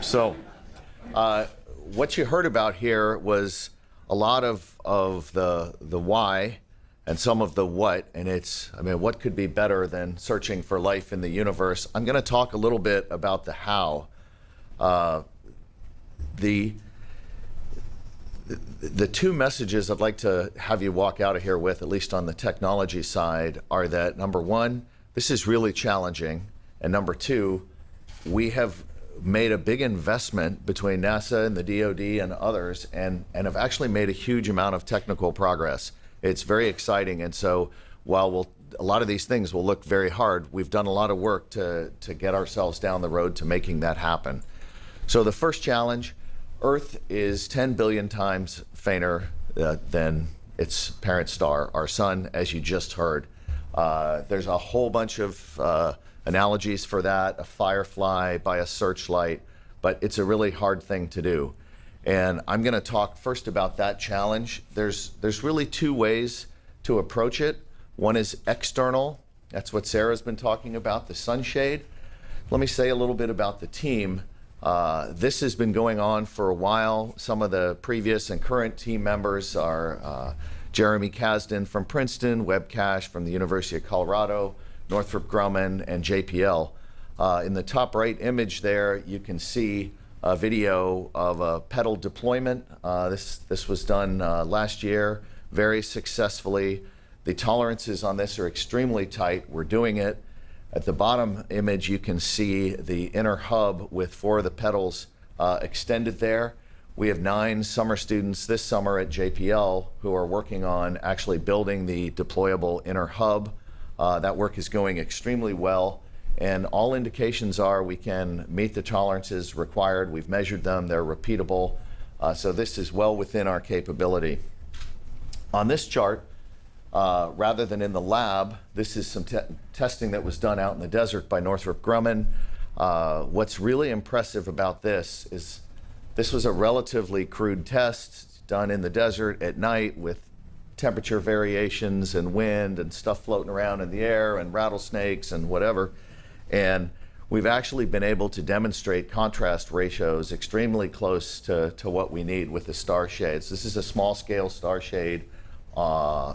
D: So what you heard about here was a lot of the why and some of the what, and what could be better than searching for life in the universe? I'm going to talk a little bit about the how. The two messages I'd like to have you walk out of here with, at least on the technology side, are that number one, this is really challenging, and number two, we have made a big investment between NASA and the DoD and others, and have actually made a huge amount of technical progress. It's very exciting, and so while a lot of these things will look very hard, we've done a lot of work to get ourselves down the road to making that happen. So the first challenge, Earth is 10 billion times fainter than its parent star, our sun, as you just heard. There's a whole bunch of analogies for that, a firefly by a searchlight, but it's a really hard thing to do. And I'm going to talk first about that challenge. There's really two ways to approach it. One is external. That's what Sarah's been talking about, the sunshade. Let me say a little bit about the team. This has been going on for a while. Some of the previous and current team members are Jeremy Kasdan from Princeton, Webb Cash from the University of Colorado, Northrop Grumman, and JPL. In the top right image there, you can see a video of a pedal deployment. This was done last year very successfully. The tolerances on this are extremely tight. We're doing it. At the bottom image, you can see the inner hub with 4 of the pedals extended there. We have 9 summer students this summer at JPL who are working on actually building the deployable inner hub. That work is going extremely well. And all indications are we can meet the tolerances required. We've measured them, they're repeatable. So this is well within our capability. On this chart, rather than in the lab, this is some testing that was done out in the desert by Northrop Grumman. What's really impressive about this is this was a relatively crude test done in the desert at night with temperature variations and wind and stuff floating around in the air and rattlesnakes and whatever. And we've actually been able to demonstrate contrast ratios extremely close to what we need with the star shades. This is a small scale star shade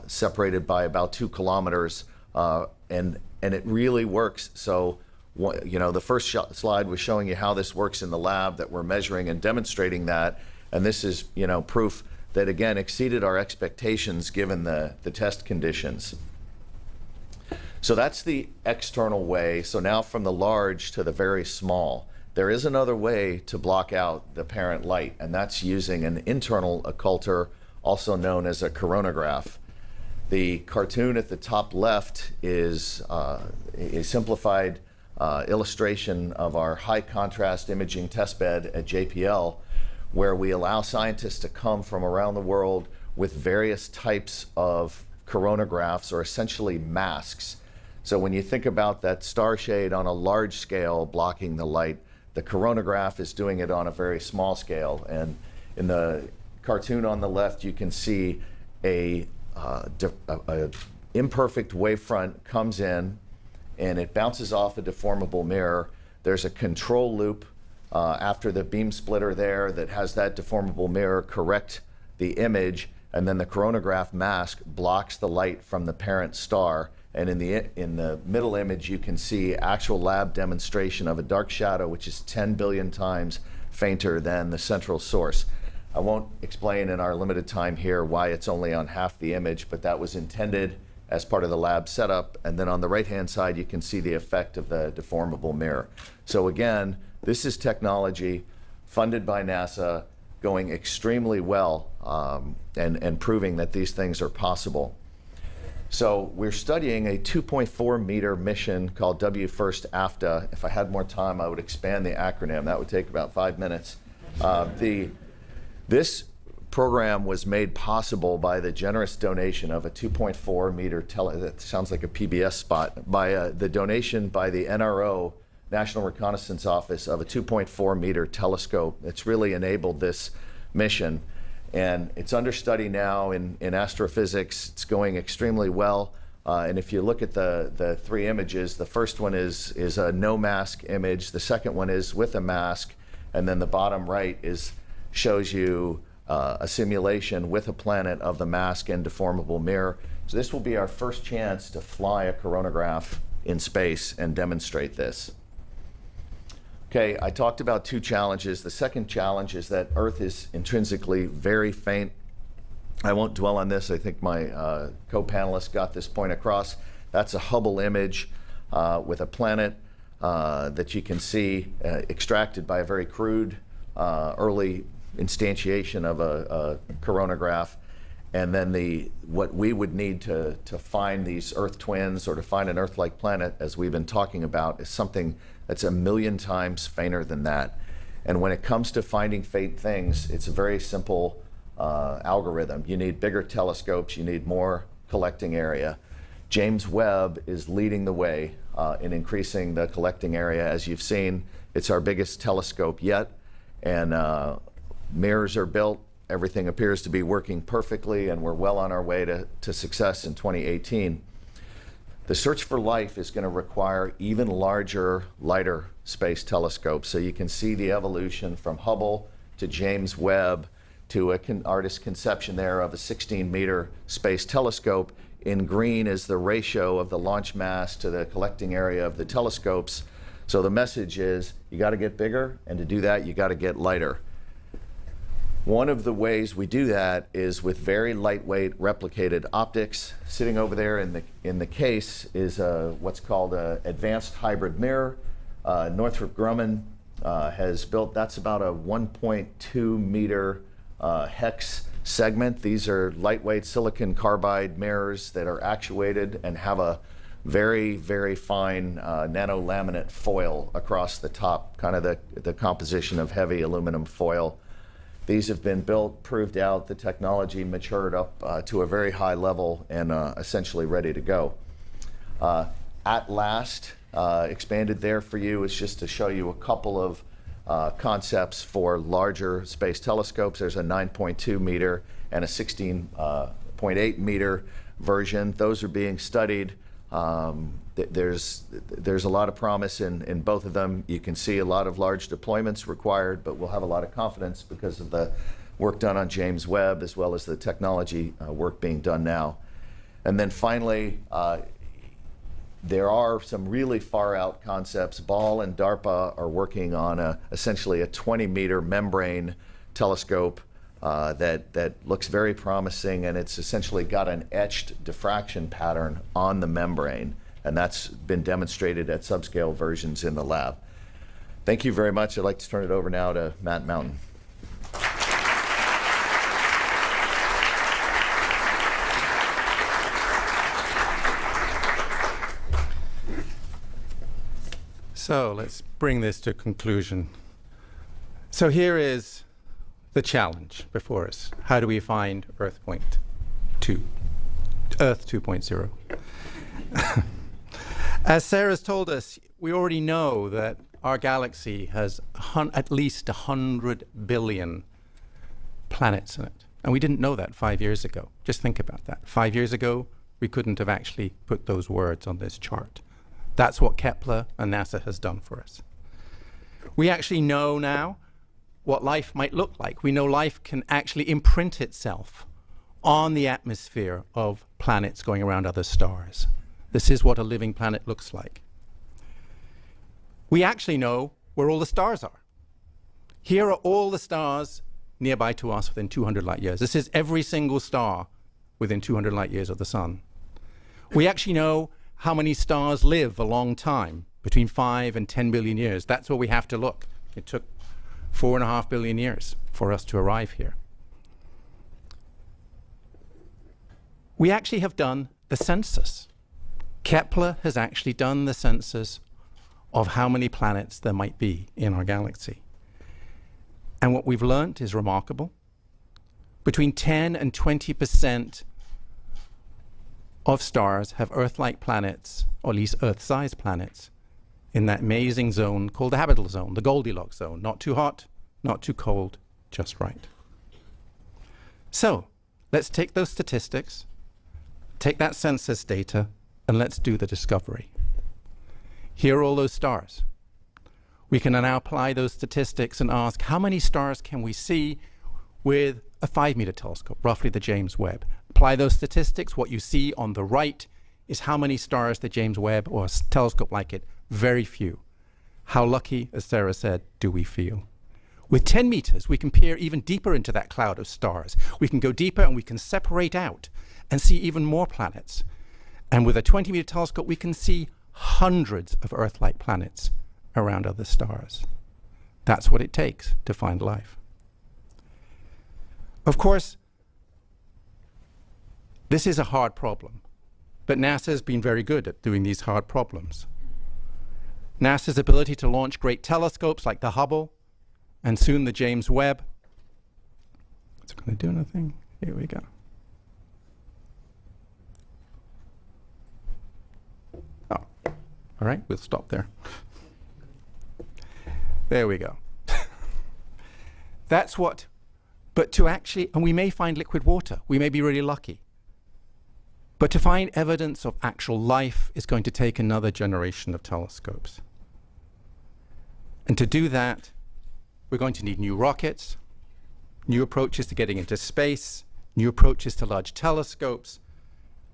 D: separated by about 2 kilometers, and it really works. So, the first slide was showing you how this works in the lab, that we're measuring and demonstrating that, and this is proof that again exceeded our expectations given the test conditions. So that's the external way. So now from the large to the very small, there is another way to block out the parent light, and that's using an internal occulter, also known as a coronagraph. The cartoon at the top left is a simplified illustration of our high contrast imaging testbed at JPL, where we allow scientists to come from around the world with various types of coronagraphs, or essentially masks. So when you think about that star shade on a large scale blocking the light, the coronagraph is doing it on a very small scale. And in the cartoon on the left, you can see a imperfect wavefront comes in and it bounces off a deformable mirror. There's a control loop after the beam splitter there that has that deformable mirror correct the image, and then the coronagraph mask blocks the light from the parent star. And in the middle image, you can see actual lab demonstration of a dark shadow, which is 10 billion times fainter than the central source. I won't explain in our limited time here why it's only on half the image, but that was intended as part of the lab setup. And then on the right-hand side, you can see the effect of the deformable mirror. So again, this is technology funded by NASA, going extremely well and proving that these things are possible. So we're studying a 2.4 meter mission called W1st AFTA. If I had more time, I would expand the acronym. That would take about 5 minutes. This program was made possible by the generous donation of a 2.4 meter that sounds like a PBS spot, by the donation by the NRO, National Reconnaissance Office, of a 2.4 meter telescope that's really enabled this mission. And it's under study now in astrophysics. It's going extremely well. And if you look at the three images, the first one is a no mask image. The second one is with a mask. And then the bottom right shows you a simulation with a planet of the mask and deformable mirror. So this will be our first chance to fly a coronagraph in space and demonstrate this. Okay, I talked about two challenges. The second challenge is that Earth is intrinsically very faint. I won't dwell on this. I think my co-panelists got this point across. That's a Hubble image with a planet that you can see extracted by a very crude early instantiation of a coronagraph. And then what we would need to find these Earth twins or to find an Earth-like planet, as we've been talking about, is something that's 1 million times fainter than that. And when it comes to finding faint things, it's a very simple algorithm. You need bigger telescopes, you need more collecting area. James Webb is leading the way in increasing the collecting area. As you've seen, it's our biggest telescope yet, and mirrors are built. Everything appears to be working perfectly, and we're well on our way to success in 2018. The search for life is going to require even larger, lighter space telescopes. So you can see the evolution from Hubble to James Webb to an artist's conception there of a 16-meter space telescope. In green is the ratio of the launch mass to the collecting area of the telescopes. So the message is you got to get bigger, and to do that, you got to get lighter. One of the ways we do that is with very lightweight replicated optics. Sitting over there in the case is what's called an advanced hybrid mirror. Northrop Grumman has built, that's about a 1.2 meter hex segment. These are lightweight silicon carbide mirrors that are actuated and have a very, very fine nanolaminate foil across the top, kind of the composition of heavy aluminum foil. These have been built, proved out, the technology matured up to a very high level and essentially ready to go. At last, expanded there for you is just to show you a couple of concepts for larger space telescopes. There's a 9.2 meter and a 16.8 meter version. Those are being studied. There's a lot of promise in both of them. You can see a lot of large deployments required, but we'll have a lot of confidence because of the work done on James Webb as well as the technology work being done now. And then finally, there are some really far out concepts. Ball and DARPA are working on essentially a 20-meter membrane telescope that looks very promising, and it's essentially got an etched diffraction pattern on the membrane, and that's been demonstrated at subscale versions in the lab. Thank you very much. I'd like to turn it over now to Matt Mountain.
E: So let's bring this to conclusion. So here is the challenge before us. How do we find Earth 2.0? As Sarah's told us, we already know that our galaxy has at least 100 billion planets in it. And we didn't know that 5 years ago. Just think about that. 5 years ago, we couldn't have actually put those words on this chart. That's what Kepler and NASA has done for us. We actually know now what life might look like. We know life can actually imprint itself on the atmosphere of planets going around other stars. This is what a living planet looks like. We actually know where all the stars are. Here are all the stars nearby to us within 200 light years. This is every single star within 200 light years of the sun. We actually know how many stars live a long time, between 5 and 10 billion years. That's where we have to look. It took 4.5 billion years for us to arrive here. We actually have done the census. Kepler has actually done the census of how many planets there might be in our galaxy. And what we've learned is remarkable. Between 10 and 20% of stars have Earth-like planets, or at least Earth-sized planets, in that amazing zone called the habitable zone, the Goldilocks zone. Not too hot, not too cold, just right. So let's take those statistics, take that census data, and let's do the discovery. Here are all those stars. We can now apply those statistics and ask how many stars can we see with a 5-meter telescope, roughly the James Webb. Apply those statistics. What you see on the right is how many stars the James Webb or a telescope like it. Very few. How lucky, as Sarah said, do we feel? With 10 meters, we can peer even deeper into that cloud of stars. We can go deeper and we can separate out and see even more planets. And with a 20-meter telescope, we can see hundreds of Earth-like planets around other stars. That's what it takes to find life. Of course, this is a hard problem, but NASA has been very good at doing these hard problems. NASA's ability to launch great telescopes like the Hubble and soon the James Webb. Is it going to do anything? Here we go. Oh, all right, we'll stop there. There we go. That's what, but to actually, and we may find liquid water. We may be really lucky. But to find evidence of actual life is going to take another generation of telescopes. And to do that, we're going to need new rockets, new approaches to getting into space, new approaches to large telescopes,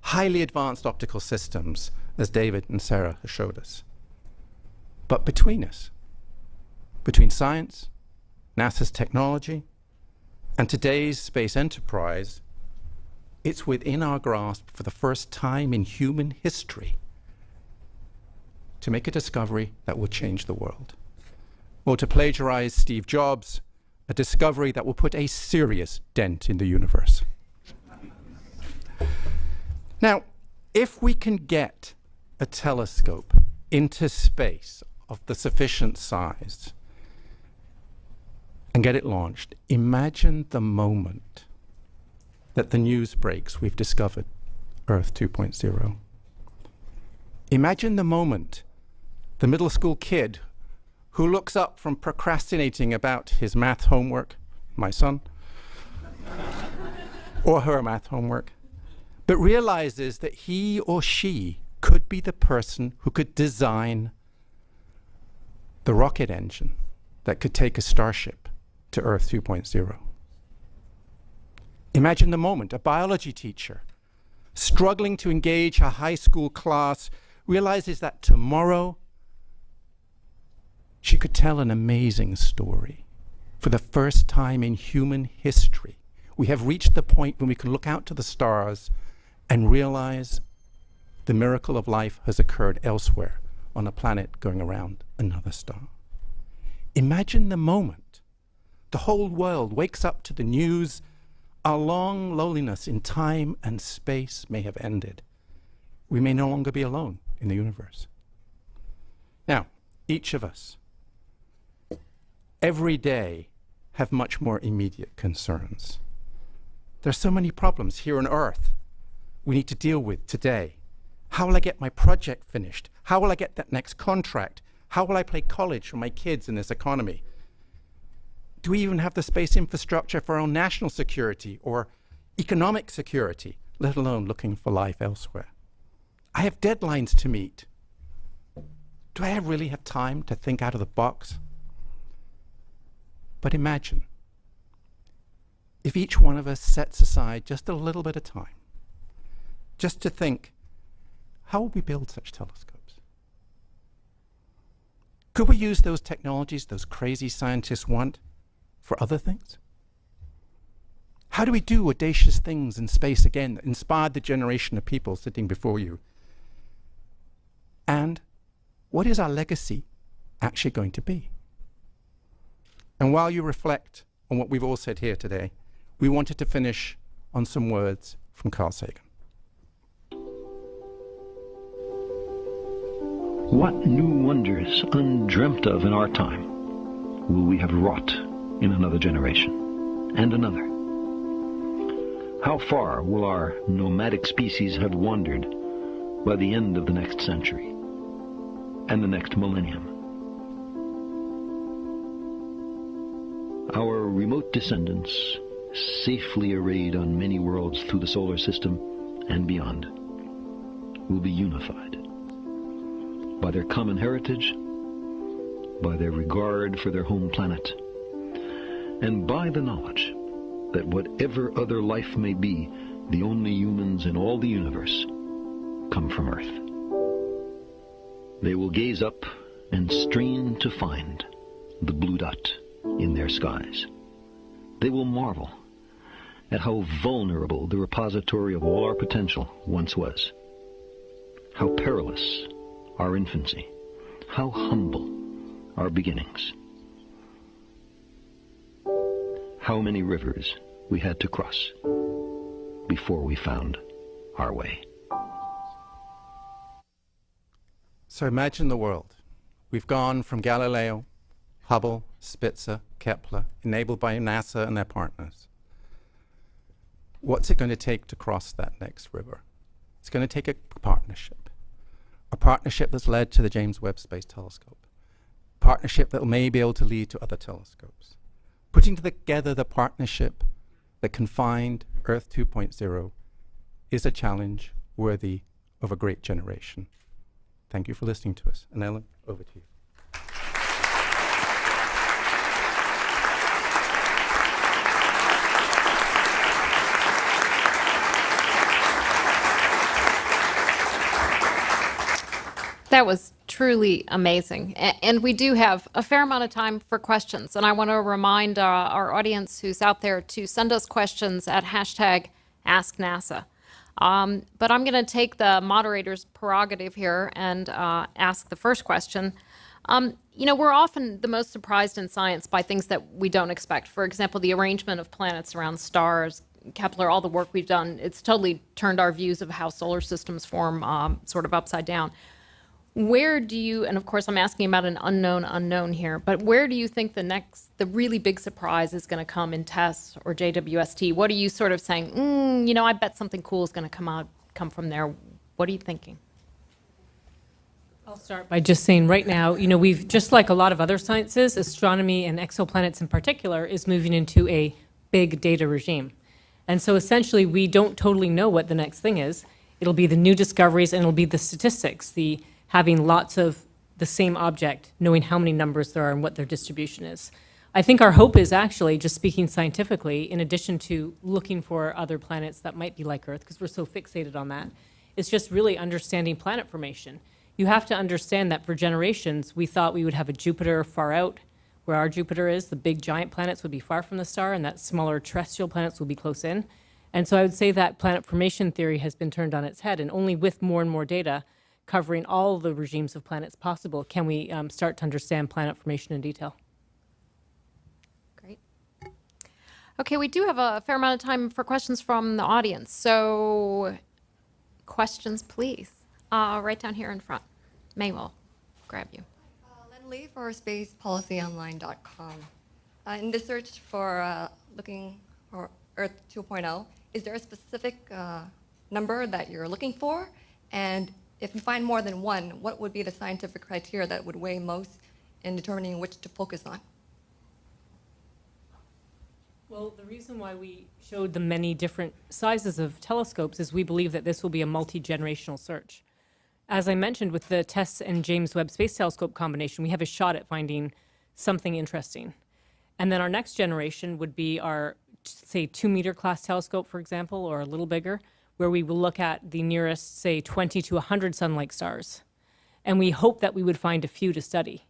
E: highly advanced optical systems, as David and Sarah have showed us. But between us, between science, NASA's technology, and today's space enterprise, it's within our grasp for the first time in human history to make a discovery that will change the world. Or to plagiarize Steve Jobs, a discovery that will put a serious dent in the universe. Now, if we can get a telescope into space of the sufficient size and get it launched, imagine the moment that the news breaks we've discovered Earth 2.0. Imagine the moment the middle school kid who looks up from procrastinating about his math homework, my son, or her math homework, but realizes that he or she could be the person who could design the rocket engine that could take a starship to Earth 2.0. Imagine the moment a biology teacher, struggling to engage a high school class, realizes that tomorrow she could tell an amazing story. For the first time in human history, we have reached the point when we can look out to the stars and realize the miracle of life has occurred elsewhere on a planet going around another star. Imagine the moment the whole world wakes up to the news our long loneliness in time and space may have ended. We may no longer be alone in the universe. Now, each of us, every day, have much more immediate concerns. There's so many problems here on Earth we need to deal with today. How will I get my project finished? How will I get that next contract? How will I pay college for my kids in this economy? Do we even have the space infrastructure for our own national security or economic security, let alone looking for life elsewhere? I have deadlines to meet. Do I really have time to think out of the box? But imagine if each one of us sets aside just a little bit of time just to think, how will we build such telescopes? Could we use those technologies those crazy scientists want for other things? How do we do audacious things in space again that inspired the generation of people sitting before you? And what is our legacy actually going to be? And while you reflect on what we've all said here today, we wanted to finish on some words from Carl Sagan.
F: What new wonders undreamt of in our time will we have wrought in another generation and another? How far will our nomadic species have wandered by the end of the next century and the next millennium? Our remote descendants, safely arrayed on many worlds through the solar system and beyond, will be unified by their common heritage, by their regard for their home planet, and by the knowledge that whatever other life may be, the only humans in all the universe come from Earth. They will gaze up and strain to find the blue dot in their skies. They will marvel at how vulnerable the repository of all our potential once was, how perilous our infancy, how humble our beginnings, how many rivers we had to cross before we found our way.
E: So imagine the world. We've gone from Galileo, Hubble, Spitzer, Kepler, enabled by NASA and their partners. What's it going to take to cross that next river? It's going to take a partnership that's led to the James Webb Space Telescope, a partnership that may be able to lead to other telescopes. Putting together the partnership that can find Earth 2.0 is a challenge worthy of a great generation. Thank you for listening to us. And Ellen, over to you.
G: That was truly amazing. And we do have a fair amount of time for questions. And I want to remind our audience who's out there to send us questions at #AskNASA. But I'm going to take the moderator's prerogative here and ask the first question. We're often the most surprised in science by things that we don't expect. For example, the arrangement of planets around stars, Kepler, all the work we've done, it's totally turned our views of how solar systems form sort of upside down. Where do you, and of course I'm asking about an unknown here, but where do you think the really big surprise is going to come in TESS or JWST? What are you sort of saying, I bet something cool is going to come from there. What are you thinking?
C: I'll start by just saying right now, we've, just like a lot of other sciences, astronomy and exoplanets in particular is moving into a big data regime. And so essentially we don't totally know what the next thing is. It'll be the new discoveries and it'll be the statistics, the having lots of the same object, knowing how many numbers there are and what their distribution is. I think our hope is actually, just speaking scientifically, in addition to looking for other planets that might be like Earth, because we're so fixated on that, is just really understanding planet formation. You have to understand that for generations, we thought we would have a Jupiter far out, where our Jupiter is. The big giant planets would be far from the star, and that smaller terrestrial planets will be close in. And so I would say that planet formation theory has been turned on its head, and only with more and more data covering all the regimes of planets possible can we start to understand planet formation in detail.
G: Great. Okay, we do have a fair amount of time for questions from the audience. So questions, please. Right down here in front. May will grab you.
H: Len Lee for SpacePolicyOnline.com. In the search for looking for Earth 2.0, is there a specific number that you're looking for? And if you find more than one, what would be the scientific criteria that would weigh most in determining which to focus on?
C: Well, the reason why we showed the many different sizes of telescopes is we believe that this will be a multi-generational search. As I mentioned, with the TESS and James Webb Space Telescope combination, we have a shot at finding something interesting. And then our next generation would be our, say, 2-meter class telescope, for example, or a little bigger, where we will look at the nearest, say, 20 to 100 sun-like stars. And we hope that we would find a few to study.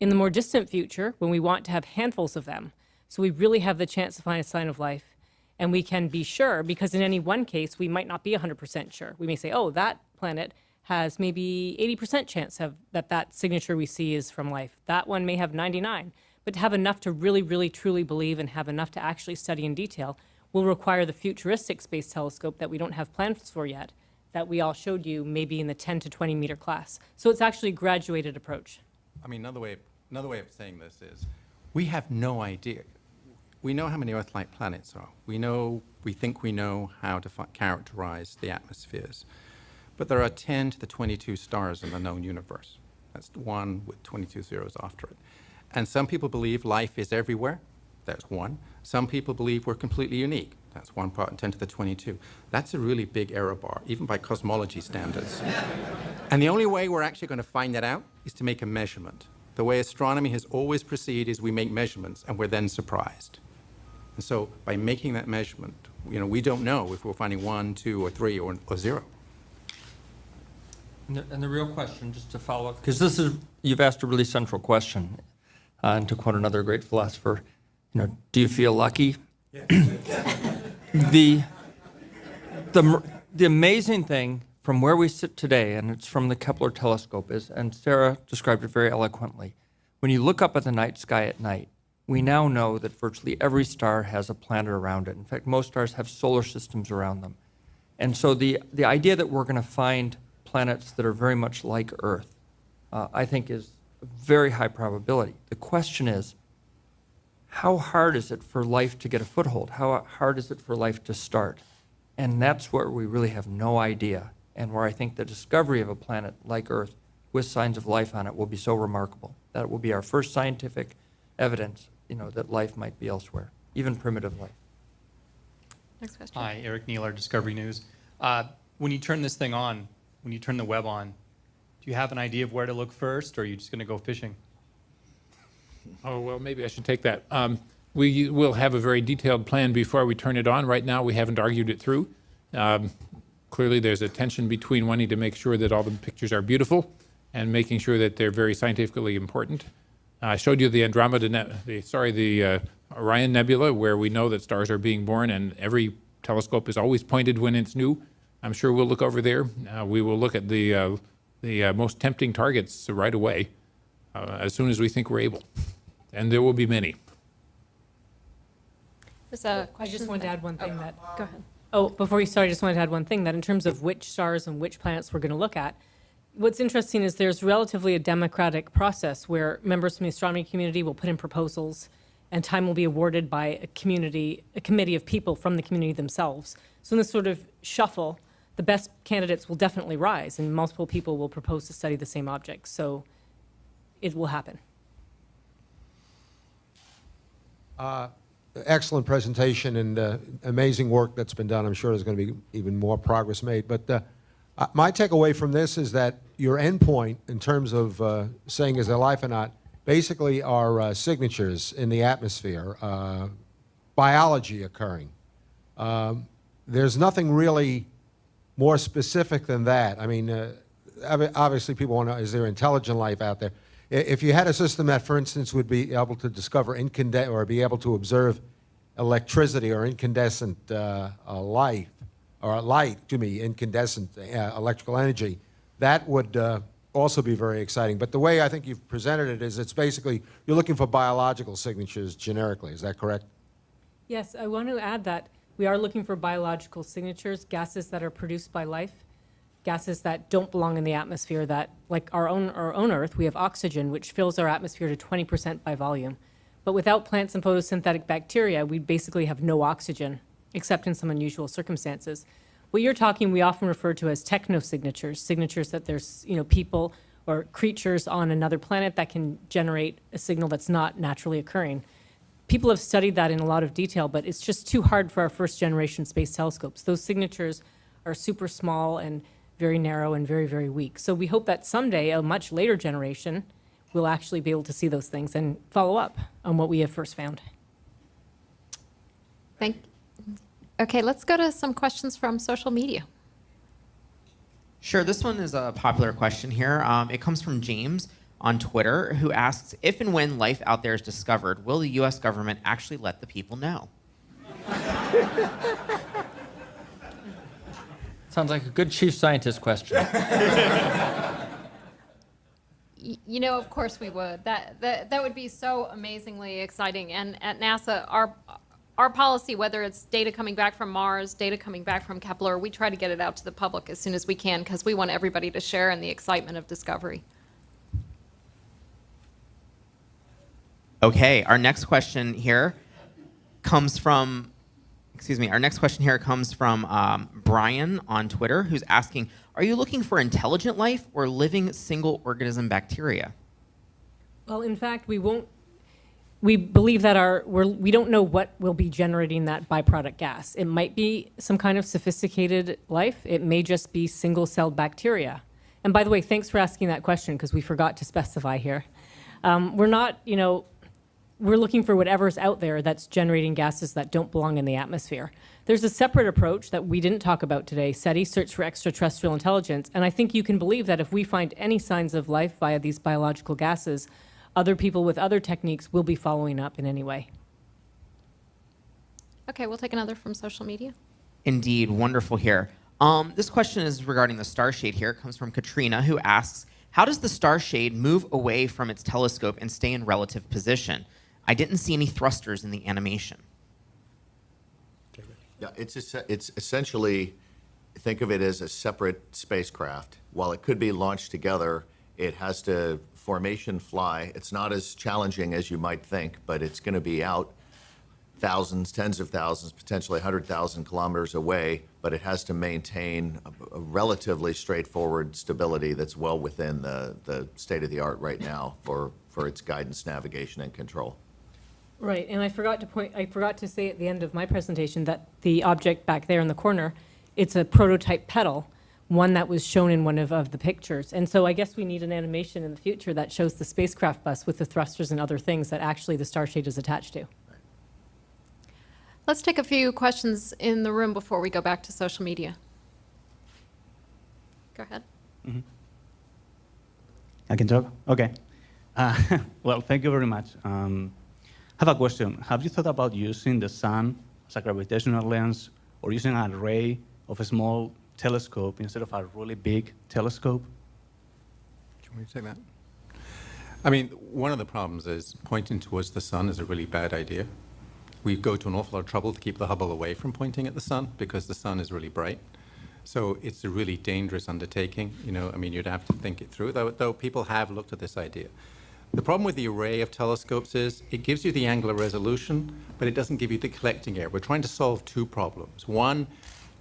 C: In the more distant future, when we want to have handfuls of them, so we really have the chance to find a sign of life, and we can be sure, because in any one case, we might not be 100% sure. We may say, oh, that planet has maybe 80% chance of that signature we see is from life. That one may have 99. But to have enough to really, really, truly believe and have enough to actually study in detail will require the futuristic space telescope that we don't have plans for yet, that we all showed you maybe in the 10 to 20 meter class. So it's actually a graduated approach.
E: I mean, another way of saying this is, we have no idea. We know how many Earth-like planets are. We think we know how to characterize the atmospheres. But there are 10 to the 22 stars in the known universe. That's one with 22 zeros after it. And some people believe life is everywhere. That's one. Some people believe we're completely unique. That's one part in 10 to the 22. That's a really big error bar, even by cosmology standards. And the only way we're actually going to find that out is to make a measurement. The way astronomy has always proceeded is we make measurements and we're then surprised. And so by making that measurement, we don't know if we're finding 1, 2, or 3, or 0.
A: And the real question, just to follow up, because you've asked a really central question, and to quote another great philosopher, do you feel lucky? Yeah. The amazing thing from where we sit today, and it's from the Kepler telescope, is, and Sarah described it very eloquently, when you look up at the night sky at night, we now know that virtually every star has a planet around it. In fact, most stars have solar systems around them. And so the idea that we're going to find planets that are very much like Earth, I think is a very high probability. The question is, how hard is it for life to get a foothold? How hard is it for life to start? And that's where we really have no idea, and where I think the discovery of a planet like Earth with signs of life on it will be so remarkable. That will be our first scientific evidence, that life might be elsewhere, even primitive life.
G: Next question.
I: Hi, Eric Neeler, Discovery News. When you turn this thing on, when you turn the web on, do you have an idea of where to look first, or are you just going to go fishing?
B: Oh, well, maybe I should take that. We will have a very detailed plan before we turn it on. Right now, we haven't argued it through. Clearly, there's a tension between wanting to make sure that all the pictures are beautiful and making sure that they're very scientifically important. I showed you the the Orion Nebula, where we know that stars are being born, and every telescope is always pointed when it's new. I'm sure we'll look over there. We will look at the most tempting targets right away, as soon as we think we're able. And there will be many.
G: There's a
C: I
G: question.
C: just wanted to add one thing that.
G: Go ahead.
C: Oh, before you start, I just wanted to add one thing, that in terms of which stars and which planets we're going to look at, what's interesting is there's relatively a democratic process where members from the astronomy community will put in proposals, and time will be awarded by a committee of people from the community themselves. So in this sort of shuffle, the best candidates will definitely rise, and multiple people will propose to study the same object. So it will happen.
J: Excellent presentation and amazing work that's been done. I'm sure there's going to be even more progress made. But my takeaway from this is that your endpoint in terms of saying is there life or not basically are signatures in the atmosphere, biology occurring. There's nothing really more specific than that. I mean, obviously people want to know, is there intelligent life out there? If you had a system that, for instance, would be able to discover or be able to observe electricity or incandescent light, incandescent electrical energy, that would also be very exciting. But the way I think you've presented it is it's basically you're looking for biological signatures generically. Is that correct?
C: Yes, I want to add that we are looking for biological signatures, gases that are produced by life, gases that don't belong in the atmosphere, that, like our own Earth, we have oxygen, which fills our atmosphere to 20% by volume. But without plants and photosynthetic bacteria, we basically have no oxygen, except in some unusual circumstances. What you're talking, we often refer to as technosignatures, signatures that there's people or creatures on another planet that can generate a signal that's not naturally occurring. people have studied that in a lot of detail, but it's just too hard for our first generation space telescopes. Those signatures are super small and very narrow and very, very weak. So we hope that someday, a much later generation, will actually be able to see those things and follow up on what we have first found.
G: Okay, let's go to some questions from social media.
K: Sure, this one is a popular question here. It comes from James on Twitter, who asks, if and when life out there is discovered, will the US government actually let the people know?
A: Sounds like a good chief scientist question.
G: You know, of course we would. That would be so amazingly exciting. And at NASA, our policy, whether it's data coming back from Mars, data coming back from Kepler, we try to get it out to the public as soon as we can because we want everybody to share in the excitement of discovery.
K: Okay, our next question here comes from, Brian on Twitter, who's asking, are you looking for intelligent life or living single organism bacteria?
C: Well, in fact, we believe that we don't know what will be generating that byproduct gas. It might be some kind of sophisticated life. It may just be single-celled bacteria. And by the way, thanks for asking that question because we forgot to specify here. We're looking for whatever's out there that's generating gases that don't belong in the atmosphere. There's a separate approach that we didn't talk about today, SETI, Search for Extraterrestrial Intelligence, and I think you can believe that if we find any signs of life via these biological gases, other people with other techniques will be following up in any way.
G: Okay, we'll take another from social media.
K: Indeed, wonderful here. This question is regarding the star shade here. It comes from Katrina, who asks, how does the star shade move away from its telescope and stay in relative position? I didn't see any thrusters in the animation.
D: Yeah, it's essentially, think of it as a separate spacecraft. While it could be launched together, it has to formation fly. It's not as challenging as you might think, but it's going to be out thousands, tens of thousands, potentially 100,000 kilometers away, but it has to maintain a relatively straightforward stability that's well within the state of the art right now for its guidance, navigation, and control.
C: Right, and I forgot to say at the end of my presentation that the object back there in the corner, it's a prototype petal, one that was shown in one of the pictures. And so I guess we need an animation in the future that shows the spacecraft bus with the thrusters and other things that actually the star shade is attached to.
G: Let's take a few questions in the room before we go back to social media. Go ahead.
L: Mm-hmm. I can talk? Okay. Well, thank you very much. I have a question. Have you thought about using the sun as a gravitational lens or using an array of a small telescope instead of a really big telescope?
M: Do you want me to take that? I mean, one of the problems is pointing towards the sun is a really bad idea. We go to an awful lot of trouble to keep the Hubble away from pointing at the sun because the sun is really bright. So it's a really dangerous undertaking. You know, I mean, you'd have to think it through, though people have looked at this idea. The problem with the array of telescopes is it gives you the angular resolution, but it doesn't give you the collecting area. We're trying to solve two problems. One,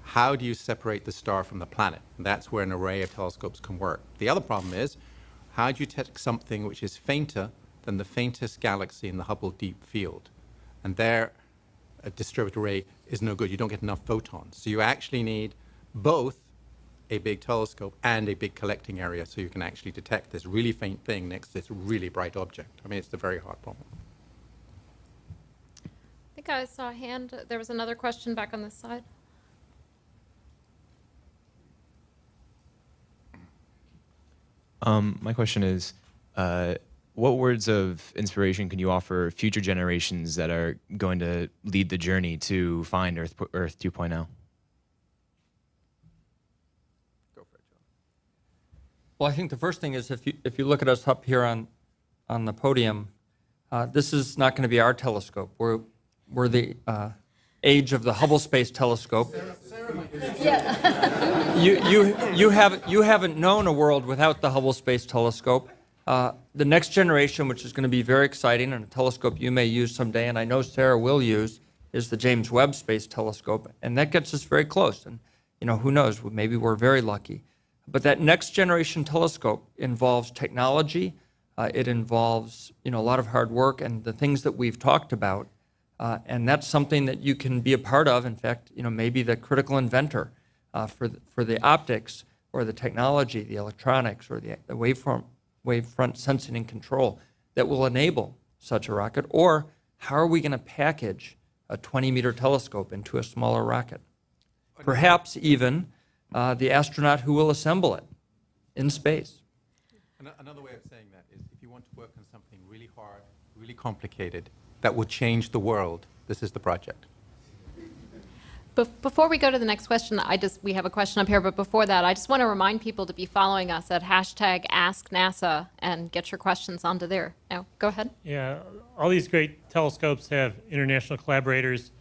M: how do you separate the star from the planet? And that's where an array of telescopes can work. The other problem is, how do you detect something which is fainter than the faintest galaxy in the Hubble Deep Field? And there, a distributed array is no good. You don't get enough photons. So you actually need both a big telescope and a big collecting area so you can actually detect this really faint thing next to this really bright object. I mean, it's a very hard problem.
G: I think I saw a hand. There was another question back on this side.
N: My question is, what words of inspiration can you offer future generations that are going to lead the journey to find Earth 2.0?
A: Well, I think the first thing is if you look at us up here on the podium, this is not going to be our telescope. We're the age of the Hubble Space Telescope. You haven't known a world without the Hubble Space Telescope. The next generation, which is going to be very exciting, and a telescope you may use someday, and I know Sarah will use, is the James Webb Space Telescope, and that gets us very close. And who knows? Maybe we're very lucky. But that next generation telescope involves technology. It involves a lot of hard work, and the things that we've talked about And that's something that you can be a part of. In fact, maybe the critical inventor for the optics or the technology, the electronics, or the wavefront sensing and control that will enable such a rocket. Or how are we going to package a 20-meter telescope into a smaller rocket? Perhaps even the astronaut who will assemble it in space.
M: Another way of saying that is if you want to work on something really hard, really complicated, that will change the world, this is the project.
G: Before we go to the next question, we have a question up here, but before that, I just want to remind people to be following us at #AskNASA and get your questions onto there. Now, go ahead.
O: Yeah, all these great telescopes have international collaborators.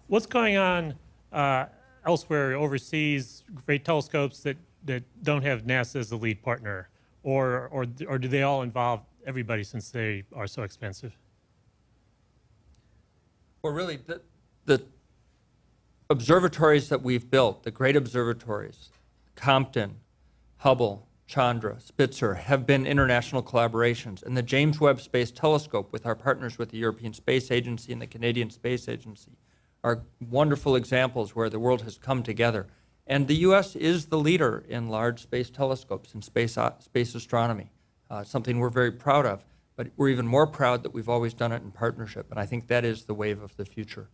O: What's going on elsewhere overseas, great telescopes that don't have NASA as the lead partner? Or do they all involve everybody since they are so expensive?
A: Well, really, the observatories that we've built, the great observatories, Compton, Hubble, Chandra, Spitzer, have been international collaborations. And the James Webb Space Telescope, with our partners with the European Space Agency and the Canadian Space Agency, are wonderful examples where the world has come together. And the U.S. is the leader in large space telescopes and space astronomy, something we're very proud of. But we're even more proud that we've always done it in partnership. And I think that is the wave of the future.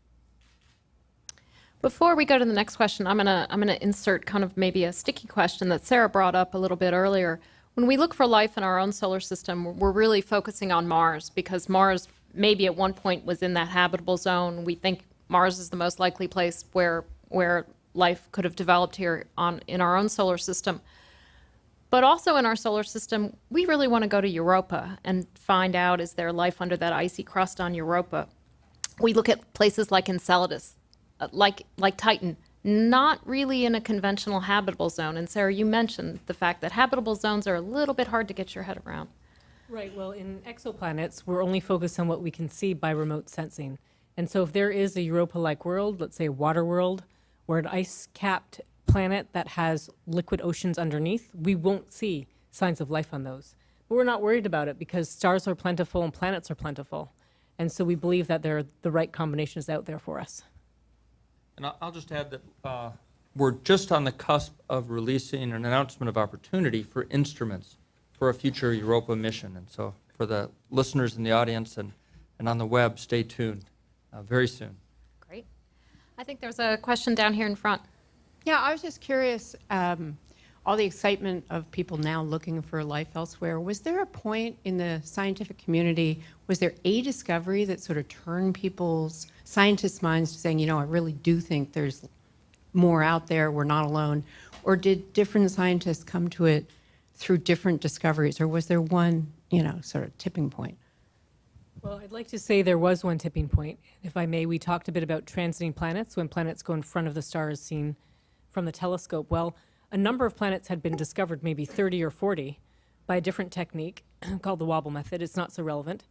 G: Before we go to the next question, I'm gonna insert kind of maybe a sticky question that Sarah brought up a little bit earlier. When we look for life in our own solar system, we're really focusing on Mars because Mars maybe at one point was in that habitable zone. We think Mars is the most likely place where life could have developed here in our own solar system. But also in our solar system, we really want to go to Europa and find out, is there life under that icy crust on Europa? We look at places like Enceladus, like Titan, not really in a conventional habitable zone. And Sarah, you mentioned the fact that habitable zones are a little bit hard to get your head around.
C: Right. Well, in exoplanets, we're only focused on what we can see by remote sensing. And so if there is a Europa-like world, let's say a water world, or an ice-capped planet that has liquid oceans underneath, we won't see signs of life on those. But we're not worried about it because stars are plentiful and planets are plentiful. And so we believe that there are the right combinations out there for us.
A: And I'll just add that we're just on the cusp of releasing an announcement of opportunity for instruments for a future Europa mission. And so for the listeners in the audience and on the web, stay tuned very soon.
G: Great. I think there's a question down here in front.
P: Yeah, I was just curious, all the excitement of people now looking for life elsewhere, was there a point in the scientific community, was there a discovery that sort of turned people's scientists' minds to saying, I really do think there's more out there, we're not alone? Or did different scientists come to it through different discoveries? Or was there one, sort of tipping point?
C: Well, I'd like to say there was one tipping point. If I may, we talked a bit about transiting planets, when planets go in front of the stars seen from the telescope. Well, a number of planets had been discovered, maybe 30 or 40, by a different technique called the wobble method. It's not so relevant.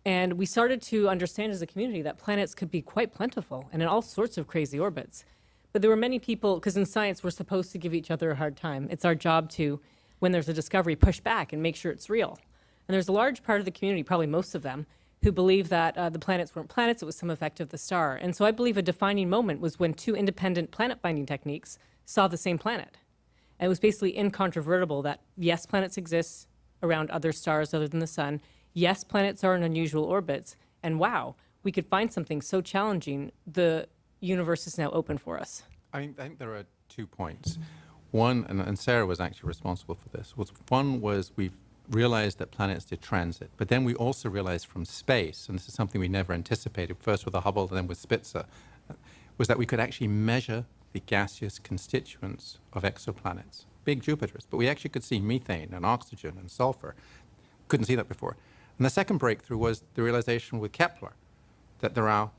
C: And we started to understand as a community that planets could be quite plentiful and in all sorts of crazy orbits. But there were many people, because in science we're supposed to give each other a hard time. It's our job to, when there's a discovery, push back and make sure it's real. And there's a large part of the community, probably most of them, who believe that the planets weren't planets, it was some effect of the star. And so I believe a defining moment was when two independent planet-binding techniques saw the same planet. And it was basically incontrovertible that, yes, planets exist around other stars other than the sun. Yes, planets are in unusual orbits. And wow, we could find something so challenging, the universe is now open for us.
M: I think there are 2 points. One, and Sarah was actually responsible for this, one was we've realized that planets did transit, but then we also realized from space, and this is something we never anticipated, first with the Hubble and then with Spitzer, was that we could actually measure the gaseous constituents of exoplanets, big Jupiters, but we actually could see methane and oxygen and sulfur. Couldn't see that before. And the second breakthrough was the realization with Kepler that there are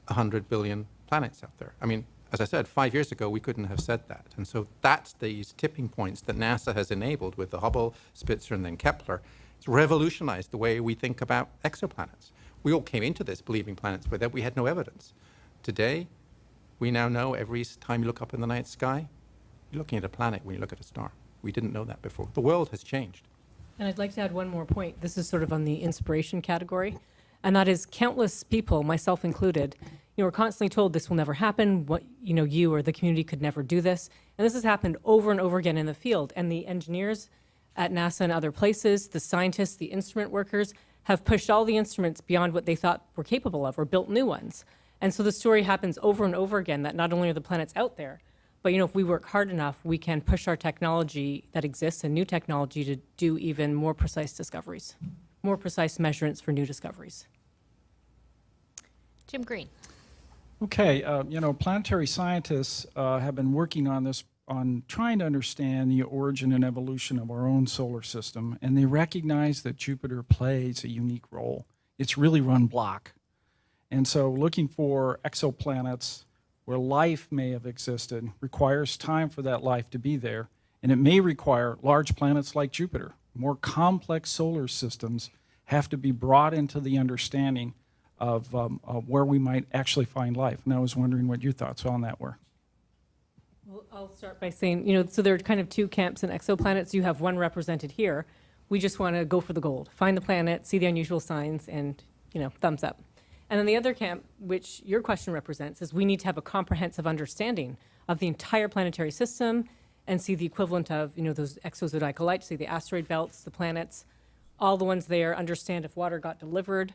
M: 100 billion planets out there. I mean, as I said, 5 years ago, we couldn't have said that. And so that's these tipping points that NASA has enabled with the Hubble, Spitzer, and then Kepler. It's revolutionized the way we think about exoplanets. We all came into this believing planets were there. We had no evidence. Today, we now know every time you look up in the night sky, you're looking at a planet when you look at a star. We didn't know that before. The world has changed.
C: And I'd like to add one more point. This is sort of on the inspiration category. And that is countless people, myself included, we're constantly told this will never happen, you or the community could never do this. And this has happened over and over again in the field. And the engineers at NASA and other places, the scientists, the instrument workers, have pushed all the instruments beyond what they thought were capable of or built new ones. And so the story happens over and over again that not only are the planets out there, but if we work hard enough, we can push our technology that exists and new technology to do even more precise discoveries, more precise measurements for new discoveries.
G: Jim Green.
Q: Okay, planetary scientists have been working on this, on trying to understand the origin and evolution of our own solar system, and they recognize that Jupiter plays a unique role. It's really run block. And so looking for exoplanets where life may have existed requires time for that life to be there, and it may require large planets like Jupiter. More complex solar systems have to be brought into the understanding of where we might actually find life. And I was wondering what your thoughts on that were.
C: Well, I'll start by saying, so there are kind of two camps in exoplanets. You have one represented here. We just want to go for the gold, find the planet, see the unusual signs, and, thumbs up. And then the other camp, which your question represents, is we need to have a comprehensive understanding of the entire planetary system and see the equivalent of, those exozodiacal lights, see the asteroid belts, the planets, all the ones there, understand if water got delivered.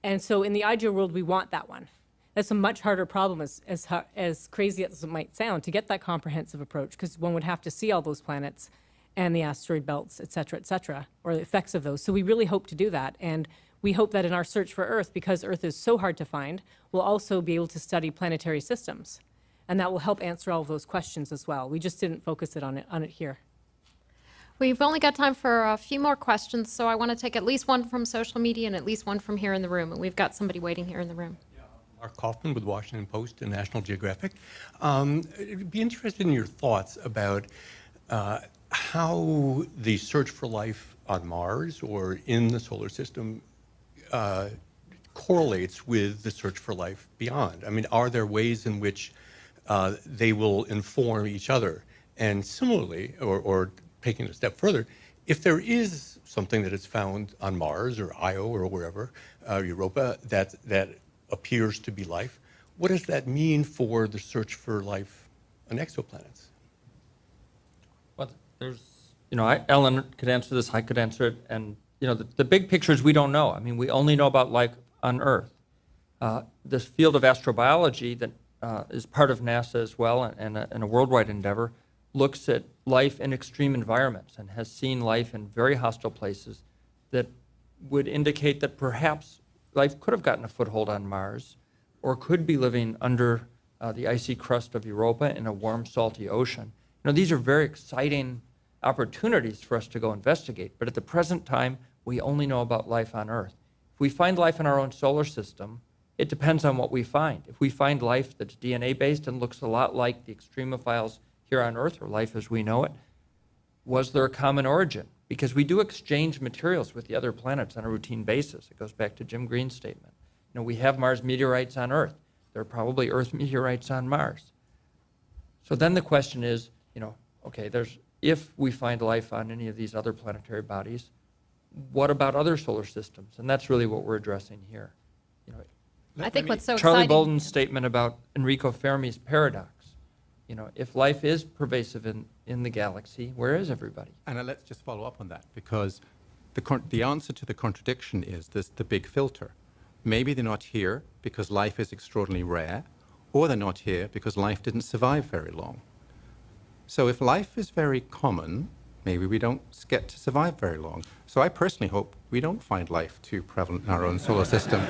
C: And so in the ideal world, we want that one. That's a much harder problem, as crazy as it might sound, to get that comprehensive approach, because one would have to see all those planets and the asteroid belts, et cetera, or the effects of those. So we really hope to do that. And we hope that in our search for Earth, because Earth is so hard to find, we'll also be able to study planetary systems. And that will help answer all of those questions as well. We just didn't focus on it here.
G: We've only got time for a few more questions, so I want to take at least one from social media and at least one from here in the room. And we've got somebody waiting here in the room.
R: Mark Kaufman with Washington Post and National Geographic. I'd be interested in your thoughts about how the search for life on Mars or in the solar system correlates with the search for life beyond. I mean, are there ways in which they will inform each other? And similarly, or taking it a step further, if there is something that is found on Mars or Io or wherever, Europa, that appears to be life, what does that mean for the search for life on exoplanets?
A: Well, there's, Ellen could answer this, I could answer it, and, the big picture is we don't know. I mean, we only know about life on Earth. This field of astrobiology that is part of NASA as well and a worldwide endeavor looks at life in extreme environments and has seen life in very hostile places that would indicate that perhaps life could have gotten a foothold on Mars or could be living under the icy crust of Europa in a warm, salty ocean. These are very exciting opportunities for us to go investigate, but at the present time, we only know about life on Earth. If we find life in our own solar system, it depends on what we find. If we find life that's DNA-based and looks a lot like the extremophiles here on Earth, or life as we know it, was there a common origin? Because we do exchange materials with the other planets on a routine basis. It goes back to Jim Green's statement. We have Mars meteorites on Earth. There are probably Earth meteorites on Mars. So then the question is, okay, if we find life on any of these other planetary bodies, what about other solar systems? And that's really what we're addressing here.
G: I think what's so
A: Charlie
G: exciting.
A: Bolden's statement about Enrico Fermi's paradox. If life is pervasive in the galaxy, where is everybody?
M: And let's just follow up on that, because the answer to the contradiction is the big filter. Maybe they're not here because life is extraordinarily rare, or they're not here because life didn't survive very long. So if life is very common, maybe we don't get to survive very long. So I personally hope we don't find life too prevalent in our own solar system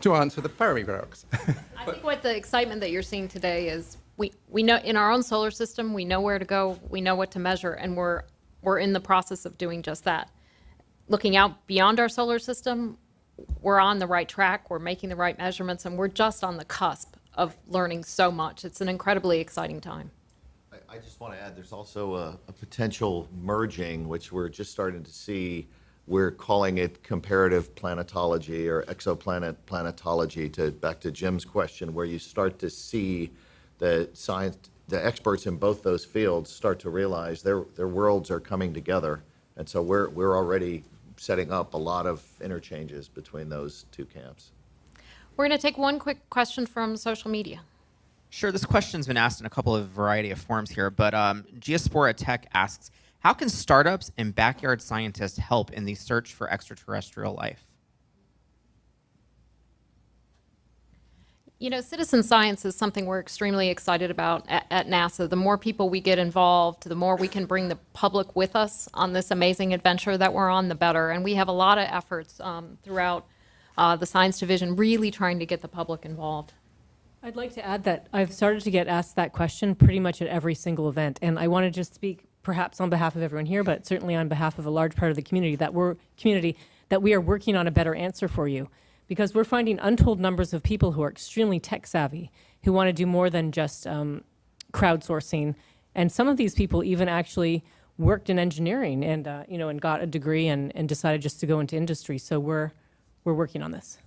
M: to answer the paradox.
G: I think what the excitement that you're seeing today is we know in our own solar system, we know where to go, we know what to measure, and we're in the process of doing just that. Looking out beyond our solar system, we're on the right track, we're making the right measurements, and we're just on the cusp of learning so much. It's an incredibly exciting time.
D: I just want to add, there's also a potential merging, which we're just starting to see. We're calling it comparative planetology or exoplanet planetology, back to Jim's question, where you start to see the experts in both those fields start to realize their worlds are coming together. And so we're already setting up a lot of interchanges between those two camps.
G: We're going to take one quick question from social media.
K: Sure, this question's been asked in a couple of variety of forms here, but Geospora Tech asks, how can startups and backyard scientists help in the search for extraterrestrial life?
G: You know, citizen science is something we're extremely excited about at NASA. The more people we get involved, the more we can bring the public with us on this amazing adventure that we're on, the better. And we have a lot of efforts throughout the science division really trying to get the public involved.
C: I'd like to add that I've started to get asked that question pretty much at every single event. And I want to just speak perhaps on behalf of everyone here, but certainly on behalf of a large part of the community that we are working on a better answer for you. Because we're finding untold numbers of people who are extremely tech savvy, who want to do more than just crowdsourcing. And some of these people even actually worked in engineering and, and got a degree and decided just to go into industry. So we're working on this.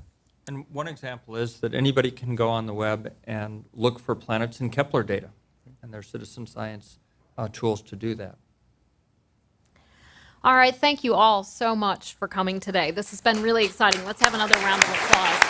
A: And one example is that anybody can go on the web and look for planets in Kepler data. And there's citizen science tools to do that.
G: All right, thank you all so much for coming today. This has been really exciting. Let's have another round of applause.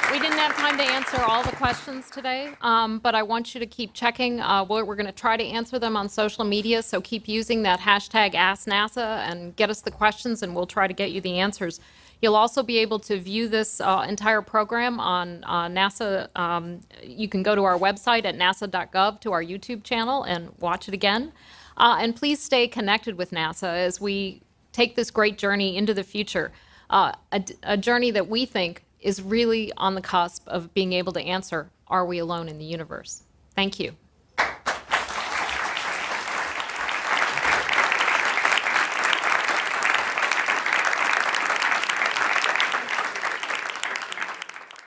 G: We didn't have time to answer all the questions today, but I want you to keep checking. We're going to try to answer them on social media, so keep using that hashtag AskNASA and get us the questions, and we'll try to get you the answers. You'll also be able to view this entire program on NASA. You can go to our website at nasa.gov, to our YouTube channel, and watch it again. And please stay connected with NASA as we take this great journey into the future, a journey that we think is really on the cusp of being able to answer, are we alone in the universe? Thank you.